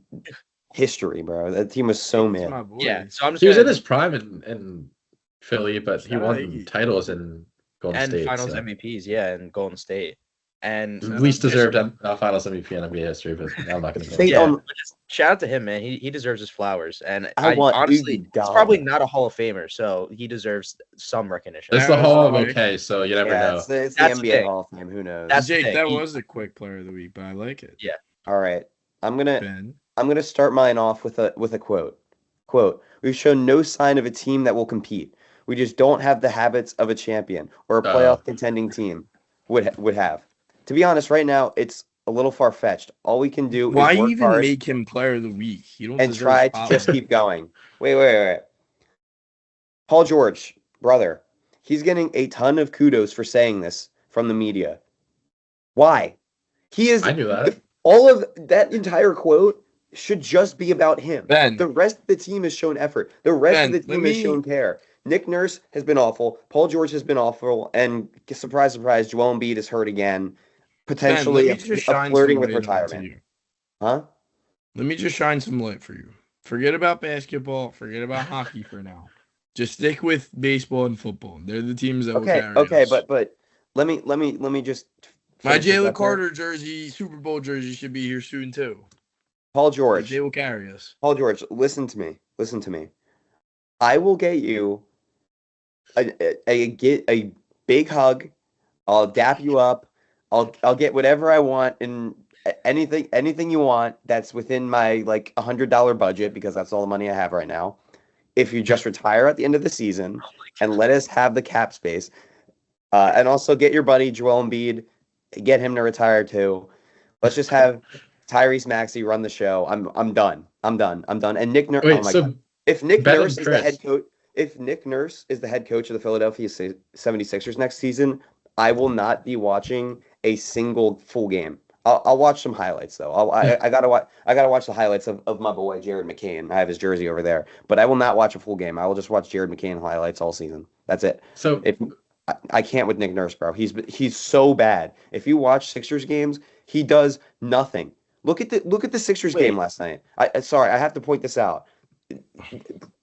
history, bro. That team was so That's mid. my boy. Yeah. So I'm just He was gonna, in his prime in Philly, but he Shout out won Iggy. titles in Golden and State. Finals so. MVPs, yeah, in Golden State, and Shout out Least to deserved Finals MVP in NBA history, but I'm not going to Say, go. yeah, but just shout out to him, man. He deserves his flowers, and I want honestly, Iggy he's probably Dog. not a Hall of Famer, so he deserves some recognition. It's the That was Hall of quick. okay, so you never Yeah, know. it's the That's the NBA thing. Hall of Fame. Who knows? That's the Jake, thing. that He- was the quick player of the week, but I like it. Yeah. All right, I'm gonna Ben. start mine off with a quote. Quote: We've shown no sign of a team that will compete. We just don't have the habits of a champion or a playoff contending team would have. To be honest, right now it's a little far fetched. All we can do Why is work even hard make him player of the week? You don't and deserve try to spotlight. just keep going. Wait. Paul George, brother, he's getting a ton of kudos for saying this from the media. Why? He is. I knew that. All of that entire quote should just be about him. Ben. The rest of the team has shown effort. The rest Ben, of the let team has me- shown care. Nick Nurse has been awful. Paul George has been awful. And surprise, surprise, Joel Embiid is hurt again. Potentially Ben, let me just a shine flirting some with light onto retirement. you. Huh? Let me just shine some light for you. Forget about basketball. Forget about hockey for now. Just stick with baseball and football. They're the teams that will carry us. but let me just My finish this Jalen up here. Carter jersey, Super Bowl jersey, should be here soon too. Paul But George. they will carry us. Paul George, listen to me. Listen to me. I will get you a big hug. I'll dap you up. I'll get whatever I want and anything you want that's within my like $100 budget because that's all the money I have right now. If you just retire at the end of the season and let us have the cap space, and also get your buddy Joel Embiid, get him to retire too. Let's just have Tyrese Maxey run the show. I'm done. And Nick Nurse. Wait, Oh my so God. If Nick Ben Nurse and is the Chris. head coach, if Nick Nurse is the head coach of the Philadelphia 76ers next season, I will not be watching a single full game. I'll watch some highlights though. I gotta watch the highlights of my boy Jared McCain. I have his jersey over there, but I will not watch a full game. I will just watch Jared McCain highlights all season. That's it. so If I can't with Nick Nurse, bro. He's so bad. If you watch Sixers games, he does nothing. Look at the Sixers game last night. Sorry, I have to point this out.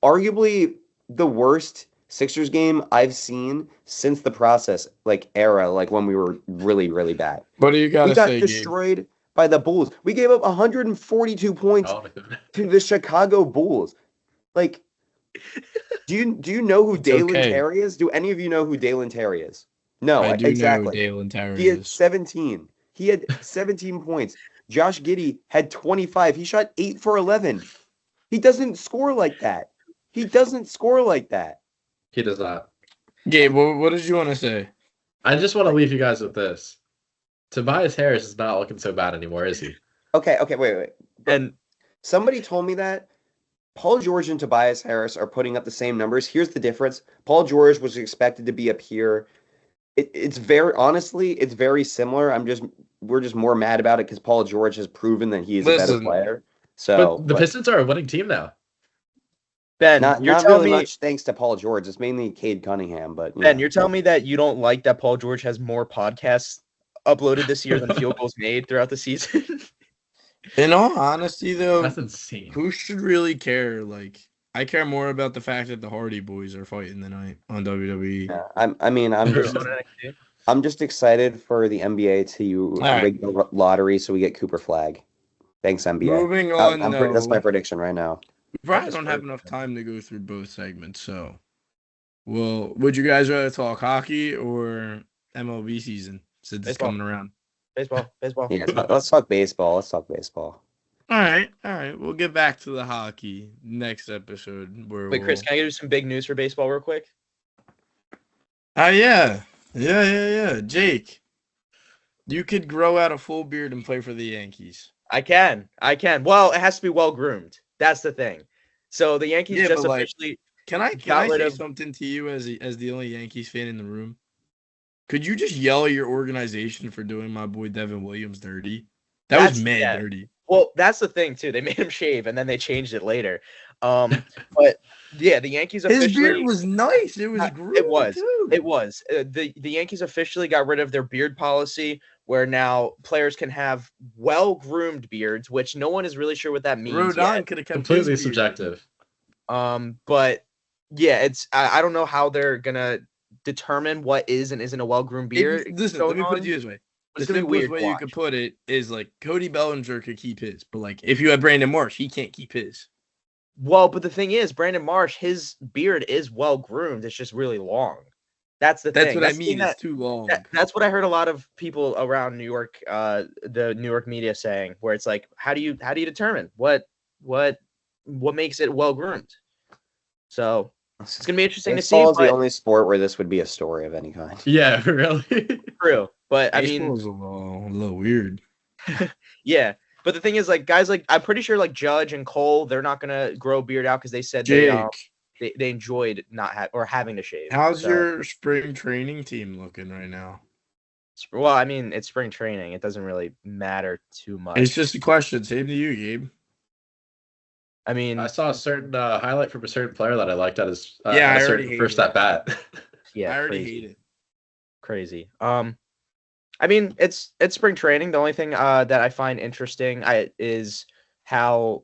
Arguably the worst Sixers game I've seen since the process era, like when we were really, really bad. What do you We gotta got say, Gabe? destroyed by the Bulls. We gave up 142 points oh, to the Chicago Bulls. Like, do you know who It's Dalen okay. Terry is? Do any of you know who Dalen Terry is? No, I do exactly. know Dalen Terry He had is. 17. He had 17 points. Josh Giddey had 25. He shot 8 for 11. He doesn't score like that. He does not. Gabe, what did you want to say? I just want to leave you guys with this. Tobias Harris is not looking so bad anymore, is he? Okay, wait. And Somebody told me that Paul George and Tobias Harris are putting up the same numbers. Here's the difference. Paul George was expected to be up here. It's very similar. We're just more mad about it because Paul George has proven that he is a better Listen, player. So But the Pistons are a winning team now. Ben, not you're not telling really me much thanks to Paul George. It's mainly Cade Cunningham, but Ben, you're telling me that you don't like that Paul George has more podcasts uploaded this year than field goals made throughout the season? In all honesty, though, That's insane. who should really care? Like, I care more about the fact that the Hardy Boys are fighting tonight on WWE. Yeah, I'm just excited for the NBA to right. rig the lottery so we get Cooper Flag. Thanks, NBA. Moving on, That's my though. prediction right now. We probably don't have enough time to go through both segments, so. Well, would you guys rather talk hockey or MLB season since it's Baseball. coming around? Baseball. Yeah, let's talk baseball. All right. We'll get back to the hockey next episode. Wait, Chris, can I give you some big news for baseball real quick? Yeah. Jake, you could grow out a full beard and play for the Yankees. I can. Well, it has to be well groomed. That's the thing. So the Yankees Yeah, just but, like, officially Can I got rid say of- something to you as the only Yankees fan in the room? Could you just yell at your organization for doing my boy Devin Williams dirty? That was That's- mad yeah. dirty. Well, that's the thing too. They made him shave and then they changed it later. But yeah, the Yankees His officially. beard was nice. It was groomed, It was. too. It was. The Yankees officially got rid of their beard policy, where now players can have well-groomed beards, which no one is really sure what that means Rodon yet. could have kept Completely his beard. subjective. But yeah, I don't know how they're gonna determine what is and isn't a well-groomed beard. Listen, let me put it this way. The It's gonna be simplest weird way to you watch. could put it is like Cody Bellinger could keep his, but like if you had Brandon Marsh, he can't keep his. Well, but the thing is, Brandon Marsh, his beard is well-groomed. It's just really long. That's the thing. That's what I mean. It's too long. That's what I heard a lot of people around New York, the New York media saying, where it's like, how do you determine what makes it well groomed? So it's gonna be interesting to see. Baseball is the only sport where this would be a story of any kind. Yeah, really. True, but I Baseball mean, is a little weird. yeah. But the thing is, like guys, like I'm pretty sure like Judge and Cole, they're not gonna grow beard out because they said Jake, they enjoyed not having to shave. how's So, your spring training team looking right now? well, I mean, it's spring training. It doesn't really matter too much. It's just a question. Same to you, Gabe. I mean, I saw a certain highlight from a certain player that I liked at his Yeah, at I a already certain hate first it. at bat. yeah, I already crazy. hate it. Crazy. I mean, it's spring training. The only thing that I find interesting is how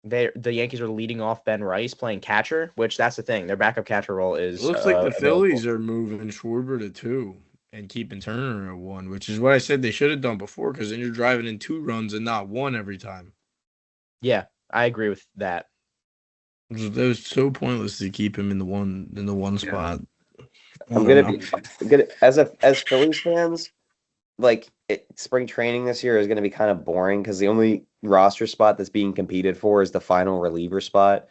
the Yankees are leading off Ben Rice playing catcher, which that's the thing. Their backup catcher role is It looks like the available. Phillies are moving Schwarber to 2 and keeping Turner at 1, which is what I said they should have done before, because then you're driving in 2 runs and not 1 every time. Yeah, I agree with that. It was so pointless to keep him in the one spot. I'm gonna be as Phillies fans, like spring training this year is gonna be kind of boring because the only roster spot that's being competed for is the final reliever spot.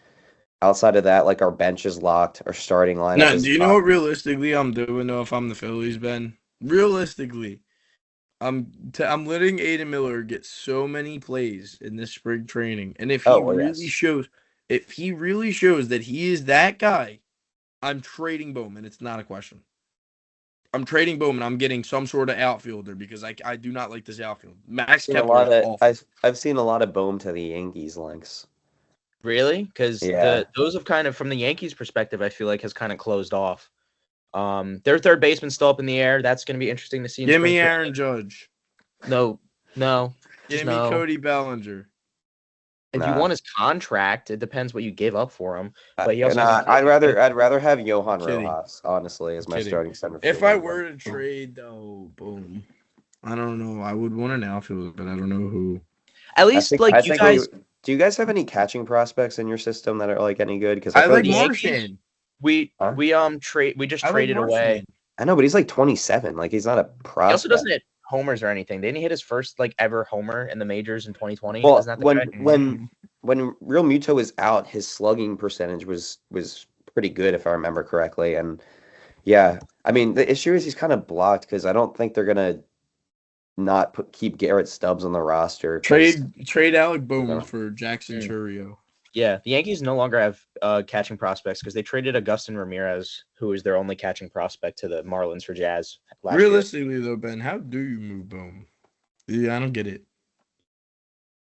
Outside of that, like our bench is locked, our starting lineup. Now, is do you know locked. what realistically I'm doing though if I'm the Phillies, Ben? Realistically, I'm letting Aiden Miller get so many plays in this spring training, and if he really shows that he is that guy, I'm trading Bowman. It's not a question. I'm trading Bowman. I'm getting some sort of outfielder because I do not like this outfield. Max Kepler is awful. I've seen a lot of Bohm to the Yankees links. Really? Because Yeah. those have kind of, from the Yankees' perspective, I feel like has kind of closed off. Their third baseman's still up in the air. That's going to be interesting to see. Give me Aaron Judge. No. Give me Cody Bellinger. If you want his contract, it depends what you give up for him. But he also I'd rather have Johan Kidding. Rojas, honestly, as my Kidding. starting center. If fielder. I were to trade though, boom. I don't know. I would want an outfielder, but I don't know who. At least I you think guys. do you guys have any catching prospects in your system that are like any good? Because I feel like the Marchand. We Huh? we just traded away. I know, but he's like 27. Like he's not a prospect. He also doesn't hit homers or anything. Didn't he hit his first like ever homer in the majors in 2020? Well, Isn't that the guy? when Real Muto was out, his slugging percentage was pretty good, if I remember correctly. And yeah, I mean, the issue is he's kind of blocked because I don't think they're gonna not keep Garrett Stubbs on the roster. Trade Alec Bowman for Jackson Chourio. Yeah, the Yankees no longer have catching prospects because they traded Agustin Ramirez, who is their only catching prospect, to the Marlins for Jazz last year. Realistically, though, Ben, how do you move Bowman? Yeah, I don't get it.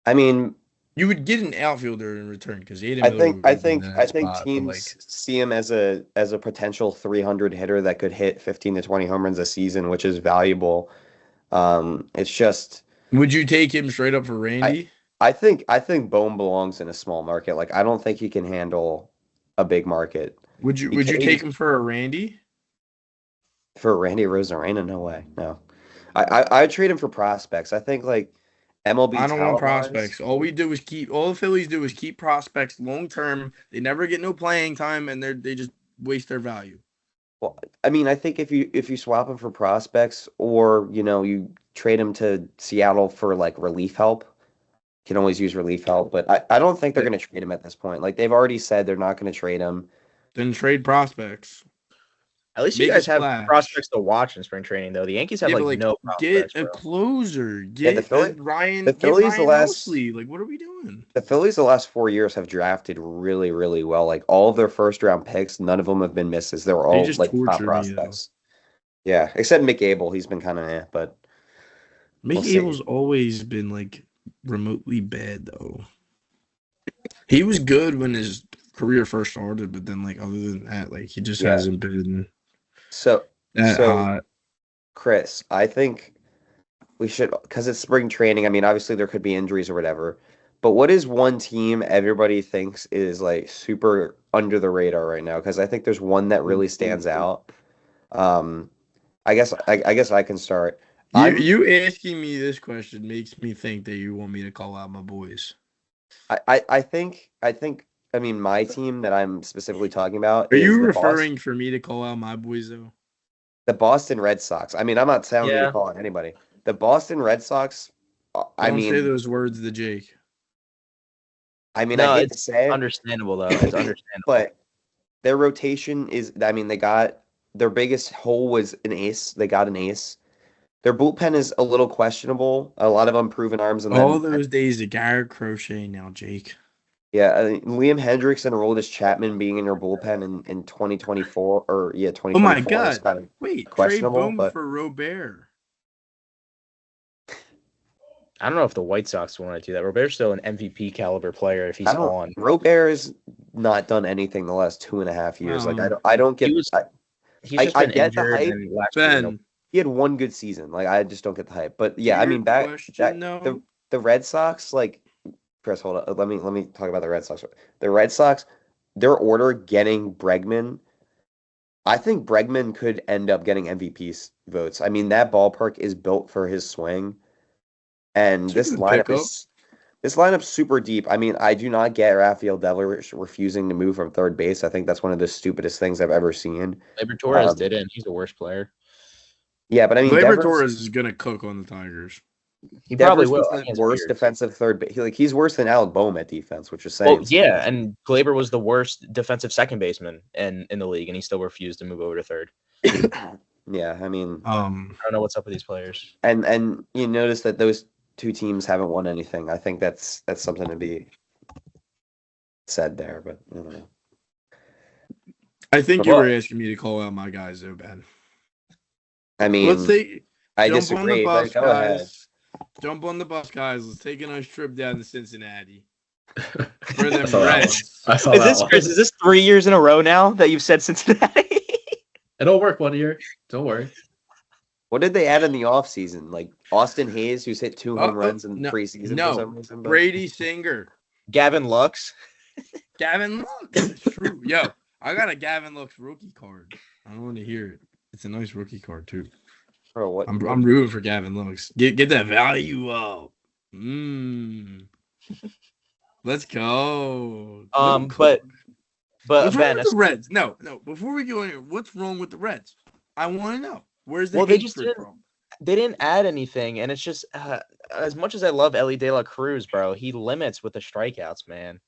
I mean, you would get an outfielder in return because I think teams see him as a potential 300 hitter that could hit 15 to 20 home runs a season, which is valuable. It's just. Would you take him straight up for Randy? I think Bohm belongs in a small market. Like I don't think he can handle a big market. Would you take him for a Randy? For Randy Rosarena? No way. No. I'd trade him for prospects. I think like MLB. I don't want prospects. All the Phillies do is keep prospects long term. They never get no playing time, and they just waste their value. Well, I mean, I think if you swap him for prospects, or you trade him to Seattle for like relief help. Can always use relief help, but I don't think they're going to trade him at this point. Like they've already said they're not going to trade him. Then trade prospects. At least you guys have prospects to watch in spring training, though. The Yankees have no prospects. Get a closer. Get the Phillies. Ryan. The Phillies Ryan Mosley. Like, what are we doing? The Phillies the last 4 years have drafted really, really well. Like all of their first round picks, none of them have been misses. They were all like top prospects. Yeah, except Mick Abel. He's been kind of but Mick Abel's always been like remotely bad though. He was good when his career first started, but then, like, other than that, like, he just Yeah. hasn't been So, that hot. Chris, I think we should, because it's spring training. I mean, obviously there could be injuries or whatever, but what is one team everybody thinks is like super under the radar right now? Because I think there's one that really stands out. Um, I guess I can start. You asking me this question makes me think that you want me to call out my boys. I mean, my team that I'm specifically talking about Are is you the referring for me to call out my boys, though? Boston Red Sox. I mean, I'm not telling you Yeah. to call out anybody. The Boston Red Sox. I Don't say mean, those words to Jake. I mean, No, I hate to it's say it, understandable though. It's understandable. but their rotation is. I mean, they got their biggest hole was an ace. They got an ace. Their bullpen is a little questionable. A lot of unproven arms, and All then those days of Garrett Crochet now, Jake. yeah, Liam Hendrickson and Aroldis Chapman being in your bullpen in 2024 or yeah, Oh my 2024 is God! kind of Wait, trade questionable. Boom But for Robert. I don't know if the White Sox want to do that. Robert's still an MVP caliber player if he's I don't. on. Robert has not done anything the last 2.5 years. Like Well, I don't get. He's I just been get the injured. hype. And last year, Ben, He had one good season. Like I just don't get the hype. But yeah, I weird mean back question, though. the Red Sox, like Chris, hold on. Let me talk about the Red Sox. The Red Sox, their order getting Bregman. I think Bregman could end up getting MVP votes. I mean, that ballpark is built for his swing, and It's a good pickup. this lineup's super deep. I mean, I do not get Rafael Devers refusing to move from third base. I think that's one of the stupidest things I've ever seen. Gleyber Torres did it, and he's the worst player. Yeah, but I mean, Gleyber Devers, Torres is gonna cook on the Tigers. He probably Devers will. was I the think it's worst weird. defensive third base. He's worse than Alec Boehm at defense, which is saying. Well, yeah, and Gleyber was the worst defensive second baseman in the league, and he still refused to move over to third. Yeah, I mean, I don't know what's up with these players. and you notice that those two teams haven't won anything. I think that's something to be said there, but I don't know. I think But you what? were asking me to call out my guys, though, Ben. I mean, Let's take I jump disagree, on the but bus, go ahead. guys. Jump on the bus, guys. Let's take a nice trip down to Cincinnati for them saw that Reds. I saw Is that this one. Chris? Is this 3 years in a row now that you've said Cincinnati? It'll work one year. Don't worry. What did they add in the offseason? Like Austin Hayes, who's hit 2 home Oh, runs in no, preseason for no. some reason. But Brady Singer, Gavin Lux. Gavin Lux. It's true. Yo, I got a Gavin Lux rookie card. I want to hear it. It's a nice rookie card too. bro, what? I'm rooting for Gavin Lux. Get that value up. Let's go. But What's wrong Ben, with the Reds? No. Before we go in here, what's wrong with the Reds? I want to know. Where's the Well, they hatred just didn't- from? they didn't add anything, and it's just as much as I love Ellie De La Cruz, bro, he limits with the strikeouts, man.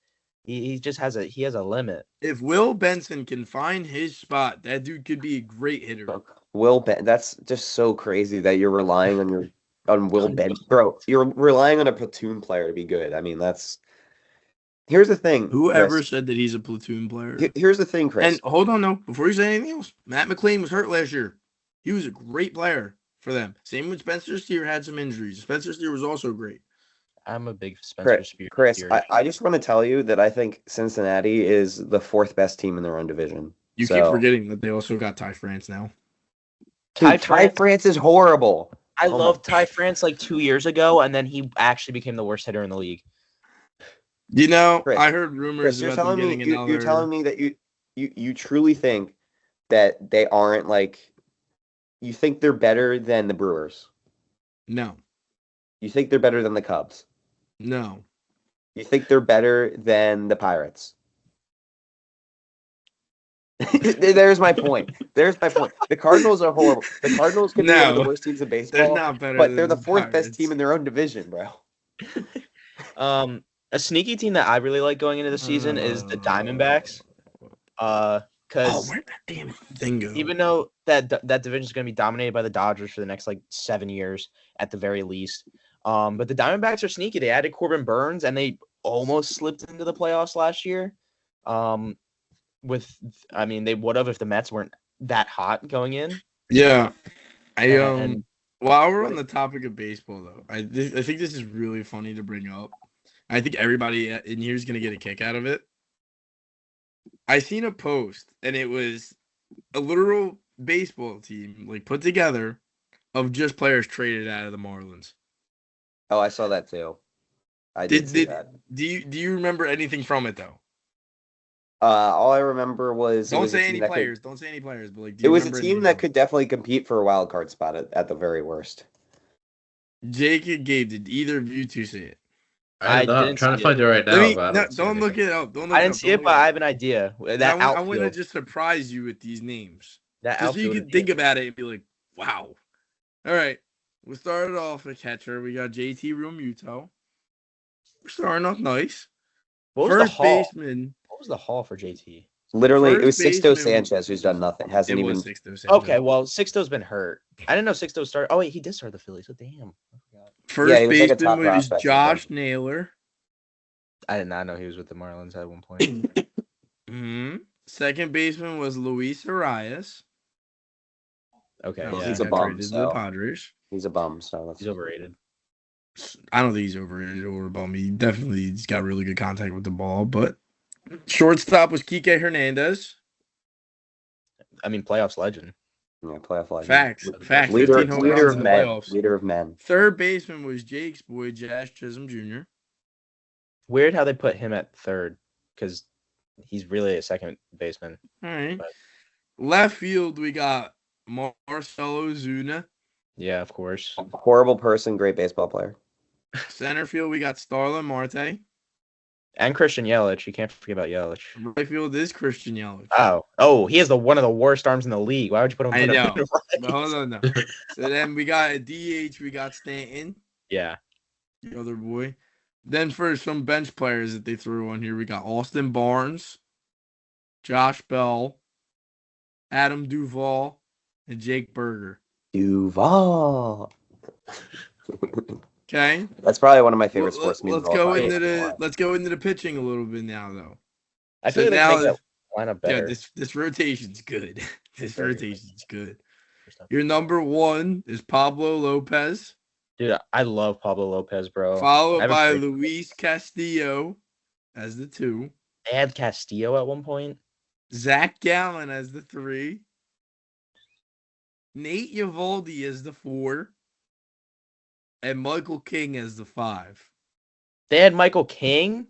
He just has a limit. If Will Benson can find his spot, that dude could be a great hitter. Will Ben? That's just so crazy that you're relying on Will Ben, bro. You're relying on a platoon player to be good. I mean, that's. Here's the thing. Whoever Chris. said that he's a platoon player. Here's the thing, Chris. And hold on, no, before you say anything else, Matt McLean was hurt last year. He was a great player for them. Same with Spencer Steer, had some injuries. Spencer Steer was also great. I'm a big Spencer Spear. Chris, I just want to tell you that I think Cincinnati is the 4th best team in their own division. You keep forgetting that they also got Ty France now. Dude, Ty France is horrible. I loved Ty France like 2 years ago, and then he actually became the worst hitter in the league. You know, Chris, I heard rumors you're about them telling me getting another. you're telling me that you truly think that they aren't like. You think they're better than the Brewers? No. You think they're better than the Cubs? No. You think they're better than the Pirates? There's my point. The Cardinals are horrible. The Cardinals could be one of the worst teams in baseball. They're not better, but they're the than 4th best Pirates. team in their own division, bro. A sneaky team that I really like going into the season is the Diamondbacks. Because where'd that damn thing go? even though that division is going to be dominated by the Dodgers for the next like 7 years at the very least, but the Diamondbacks are sneaky. They added Corbin Burns, and they almost slipped into the playoffs last year. They would have if the Mets weren't that hot going in. Yeah, And while we're on the topic of baseball, though, I think this is really funny to bring up. I think everybody in here is going to get a kick out of it. I seen a post, and it was a literal baseball team, like, put together of just players traded out of the Marlins. Oh, I saw that too. I did see that. Do you remember anything from it though? All I remember was Don't say any players. Don't say any players. But like, it was a team that could definitely compete for a wild card spot at the very worst. Jake and Gabe, did either of you two see it? I'm trying to find it right now. Don't look it up. Don't look I didn't see it, but I have an idea. That I want to just surprise you with these names. Just so you can think about it and be like, wow. All right. We started off at catcher. We got JT Realmuto. We're starting off nice. First baseman. What was the haul for JT? Literally, it was Sixto Sanchez who's done nothing. Hasn't even. Okay, well, Sixto's been hurt. I didn't know Sixto started. Oh wait, he did start the Phillies. So damn. First baseman was Josh Naylor. I did not know he was with the Marlins at one point. Mm-hmm. Second baseman was Luis Arias. Okay, yeah, he's a bum. To the Padres. He's a bum, so he's overrated. I don't think he's overrated or a bum. He's got really good contact with the ball, but shortstop was Kike Hernandez. I mean, playoffs legend. Yeah, playoff legend. Facts. Leader of men. Leader of men. Third baseman was Jake's boy, Jazz Chisholm Jr. Weird how they put him at third because he's really a second baseman. All right. But left field, we got Marcelo Ozuna. Yeah, of course. Horrible person, great baseball player. Center field, we got Starlin Marte. And Christian Yelich. You can't forget about Yelich. Right field is Christian Yelich. Oh, he has one of the worst arms in the league. Why would you put him? I know. But hold on, no. So then we got a DH. We got Stanton. Yeah, the other boy. Then for some bench players that they threw on here, we got Austin Barnes, Josh Bell, Adam Duvall, and Jake Berger. Duvall. Okay. That's probably one of my favorite sports memes. Let's go into the pitching a little bit now, though. I feel like now that lineup better. Yeah, this rotation's good. This rotation's good. Your number one is Pablo Lopez. Dude, I love Pablo Lopez, bro. Followed by Luis Castillo as the 2. They had Castillo at one point. Zach Gallen as the 3. Nate Eovaldi as the 4. And Michael King as the 5. They had Michael King?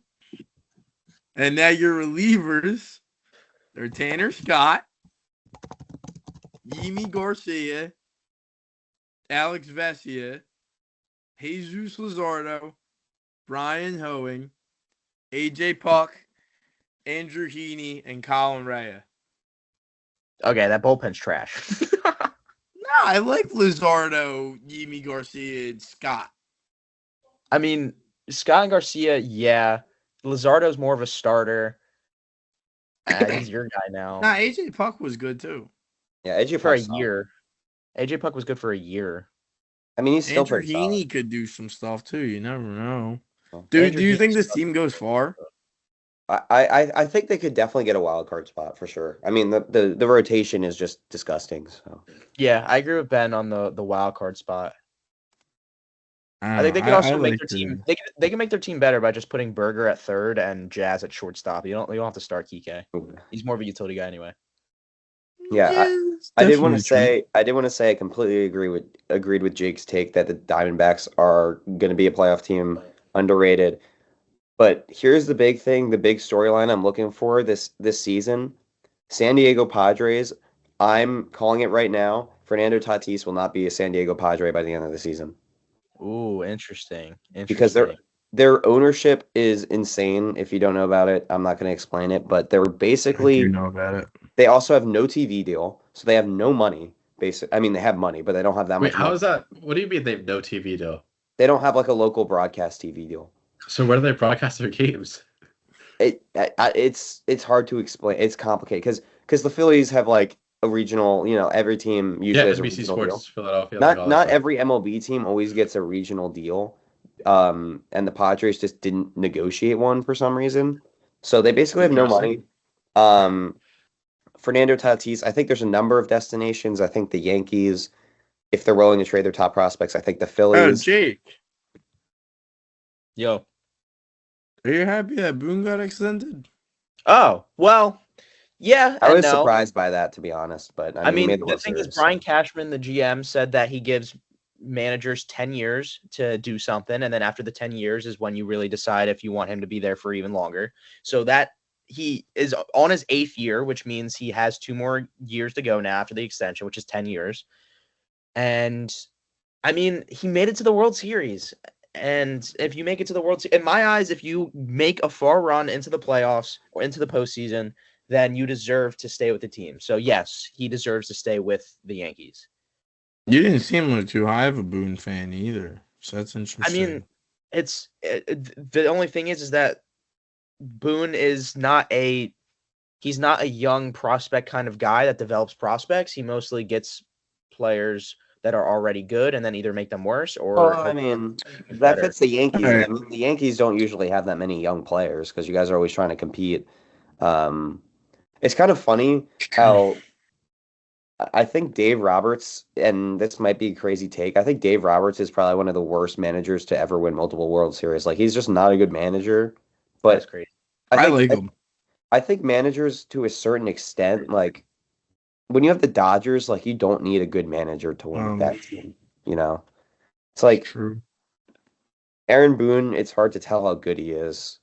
And now your relievers, they're Tanner Scott, Yimi Garcia, Alex Vesia, Jesus Luzardo, Brian Hoeing, AJ Puck, Andrew Heaney, and Colin Rea. Okay, that bullpen's trash. No, I like Luzardo, Yimi Garcia, and Scott. I mean, Scott and Garcia, yeah. Luzardo's more of a starter. He's your guy now. Nah, AJ Puck was good too. Yeah, AJ Puck for a year. AJ Puck was good for a year. I mean, he's still Andrew pretty Heaney solid. could do some stuff too. You never know. Do you think this team goes far? I think they could definitely get a wild card spot for sure. I mean, the rotation is just disgusting. So yeah, I agree with Ben on the wild card spot. I think they can also make their team. They can make their team better by just putting Berger at third and Jazz at shortstop. You don't have to start Kike. He's more of a utility guy anyway. Yeah, I did want to say I completely agreed with Jake's take that the Diamondbacks are going to be a playoff team, underrated. But here's the big thing, the big storyline I'm looking for this season. San Diego Padres, I'm calling it right now. Fernando Tatis will not be a San Diego Padre by the end of the season. Ooh, interesting. Because their ownership is insane. If you don't know about it, I'm not going to explain it. But they're basically you know about it. They also have no TV deal, so they have no money. I mean, they have money, but they don't have that much. Wait, how is that? What do you mean they have no TV deal? They don't have like a local broadcast TV deal. So where do they broadcast their games? It's hard to explain. It's complicated because the Phillies have like a regional. You know, every team usually has a NBC regional Sports deal. Philadelphia. Not every MLB team always gets a regional deal. And the Padres just didn't negotiate one for some reason. So they basically have no money. Fernando Tatis, I think there's a number of destinations. I think the Yankees, if they're willing to trade their top prospects, I think the Phillies. Oh, Jake. Yo. Are you happy that Boone got extended? Oh, well, yeah I and was no. surprised by that, to be honest. But I he mean, made the the World thing is, Series. Brian Cashman, the GM, said that he gives managers 10 years to do something, and then after the 10 years is when you really decide if you want him to be there for even longer. So that he is on his 8th year, which means he has 2 more years to go now after the extension, which is 10 years. And I mean, he made it to the World Series. And if you make it to the World Series, in my eyes, if you make a far run into the playoffs or into the postseason, then you deserve to stay with the team. So yes, he deserves to stay with the Yankees. You didn't seem like too high of a Boone fan either, so that's interesting. I mean, the only thing is that Boone is he's not a young prospect kind of guy that develops prospects. He mostly gets players that are already good and then either make them worse or Well, I mean, that better. fits the Yankees. All right. I mean, the Yankees don't usually have that many young players because you guys are always trying to compete. It's kind of funny how I think Dave Roberts, and this might be a crazy take, I think Dave Roberts is probably one of the worst managers to ever win multiple World Series. Like, he's just not a good manager. That's But crazy. I like him. I think managers, to a certain extent, like when you have the Dodgers, like you don't need a good manager to win with that team. You know, it's like True. Aaron Boone. It's hard to tell how good he is.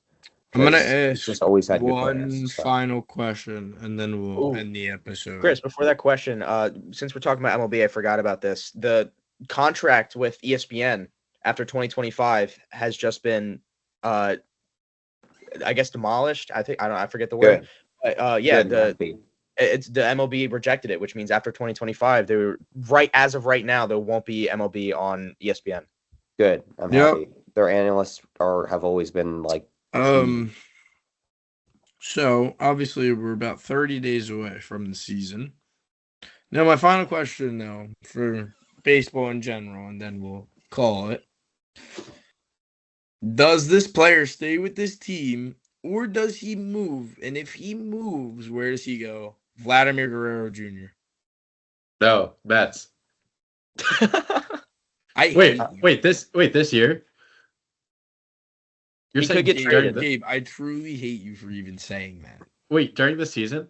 I'm gonna 'cause he's ask just always had good one players. So. final question, and then we'll Ooh. end the episode. Chris, before that question, since we're talking about MLB, I forgot about this. The contract with ESPN after 2025 has just been, I guess, demolished. I forget the word. Good. Yeah, Good, happy. it's the MLB rejected it, which means after 2025, as of right now, there won't be MLB on ESPN. Good. I'm Yep. happy. Their analysts have always been like. So obviously we're about 30 days away from the season. Now my final question though for baseball in general, and then we'll call it. Does this player stay with this team or does he move? And if he moves, where does he go? Vladimir Guerrero Jr. No, Mets. Wait, this year? You're He saying could get traded. Gabe, I truly hate you for even saying that. Wait, during the season?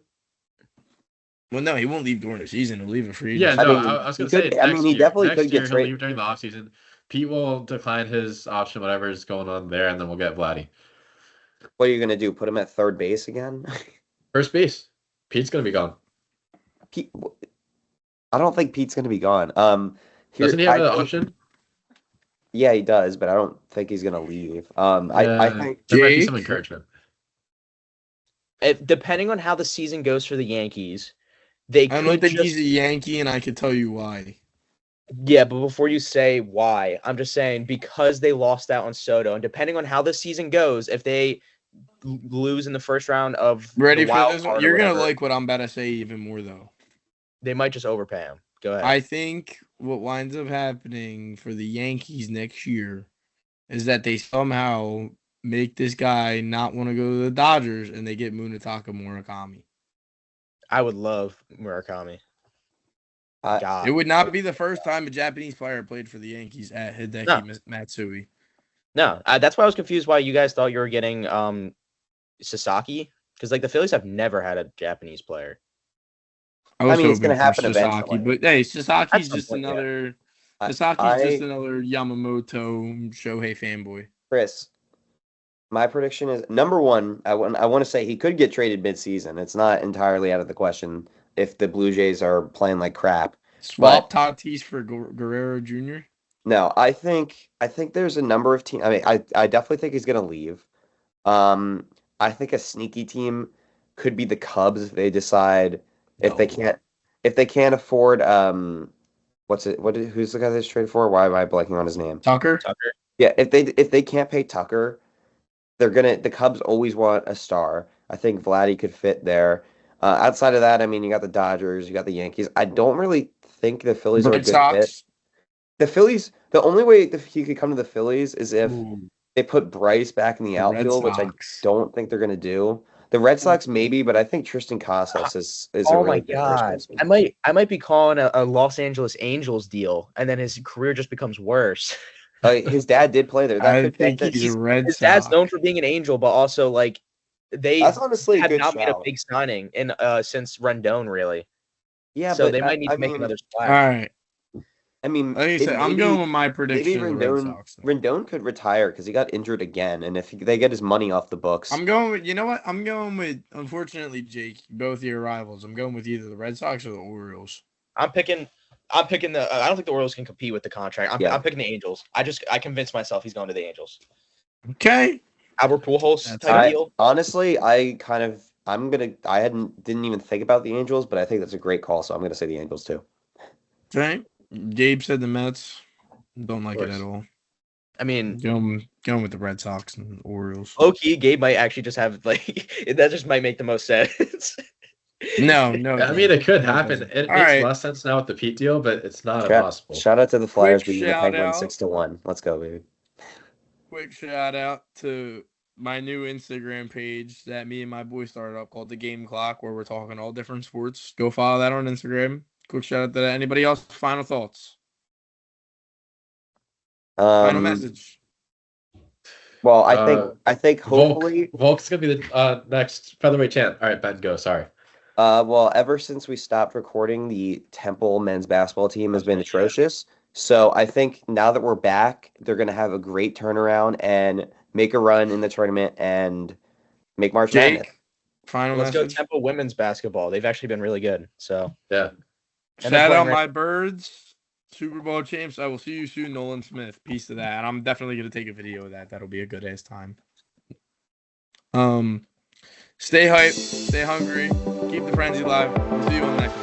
Well, no, he won't leave during the season. He'll leave it free. Yeah, I no, mean, I was he going to say could- I mean, next he year. definitely Next could year get he'll traded. leave during the offseason. Pete will decline his option, whatever is going on there, and then we'll get Vladdy. What are you gonna do? Put him at third base again? First base. Pete's going to be gone. Pete, I don't think Pete's gonna be gone. Doesn't he have I an think- option? Yeah, he does, but I don't think he's gonna leave. I think there might be Jake? some encouragement. Depending on how the season goes for the Yankees, they I don't could think just, he's a Yankee, and I can tell you why. yeah, but before you say why, I'm just saying because they lost out on Soto, and depending on how the season goes, if they lose in the first round of Ready the for wild this card one? or You're gonna whatever, like what I'm about to say even more though. they might just overpay him. Go ahead. I think what winds up happening for the Yankees next year is that they somehow make this guy not want to go to the Dodgers, and they get Munetaka Murakami. I would love Murakami. I- God, It would not be the first time a Japanese player played for the Yankees at Hideki Matsui. no, that's why I was confused why you guys thought you were getting Sasaki, because like the Phillies have never had a Japanese player. I mean, it's hoping gonna for happen Sasaki, eventually. but hey, Sasaki's At some just point, yeah. another. I- Sasaki's just another Yamamoto Shohei fanboy. Chris, my prediction is number one. I want to say he could get traded midseason. It's not entirely out of the question if the Blue Jays are playing like crap. Swap Tatis for Guerrero Jr. No, I think there's a number of teams. I mean, I definitely think he's gonna leave. I think a sneaky team could be the Cubs if they decide if they can't afford who's the guy that's traded for? Why am I blanking on his name? Tucker. Yeah, if they can't pay Tucker, the Cubs always want a star. I think Vladdy could fit there. Outside of that, I mean, you got the Dodgers, you got the Yankees. I don't really think the Phillies are a Red good Sox. fit. The Phillies, the only way he could come to the Phillies is if Ooh, they put Bryce back in the the Red outfield, which I Sox. don't think they're going to do. The Red Sox maybe, but I think Tristan Casas is a Oh really my good first God, baseman. I might be calling a Los Angeles Angels deal, and then his career just becomes worse. His dad did play there. I think he's a Red His Sox. dad's known for being an Angel, but also like they That's honestly a have good not made a shout. big signing in since Rendon, really. Yeah, So but they might need I to make mean, another All splash. right. I mean, Like I said, I'm going with my prediction of the Red Sox. Rendon could retire because he got injured again, and if they get his money off the books, I'm going with, you know what? I'm going with, unfortunately, Jake, both your rivals. I'm going with either the Red Sox or the Orioles. I'm picking the. I don't think the Orioles can compete with the contract. I'm picking the Angels. I convinced myself he's going to the Angels. Okay. Albert Pujols type deal. honestly, didn't even think about the Angels, but I think that's a great call, so I'm gonna say the Angels too. Okay. Gabe said the Mets. Don't like it at all. I mean, Going with the Red Sox and Orioles. low key, Gabe might actually just have like that. Just might make the most sense. No. I mean, it could happen. It All makes right. less sense now with the Pete deal, but it's not impossible. Shout out to the Flyers Quick beating the shout Penguins out. 6-1. Let's go, baby. Quick shout out to my new Instagram page that me and my boy started up called The Game Clock, where we're talking all different sports. Go follow that on Instagram. Quick shout out to that. Anybody else? Final thoughts? Final message. Well, I think hopefully Volk's gonna be the next featherweight champ. All right, Ben, go. Sorry. well, ever since we stopped recording, the Temple men's basketball team has been atrocious. So I think now that we're back, they're going to have a great turnaround and make a run in the tournament and make March Madness. Jake, final Let's go message. Temple women's basketball. They've actually been really good. So Yeah. Shout out my birds, Super Bowl champs. I will see you soon, Nolan Smith. Peace to that. And I'm definitely going to take a video of that. That'll be a good ass time. Stay hyped, stay hungry, keep the frenzy alive. We'll see you on the next one.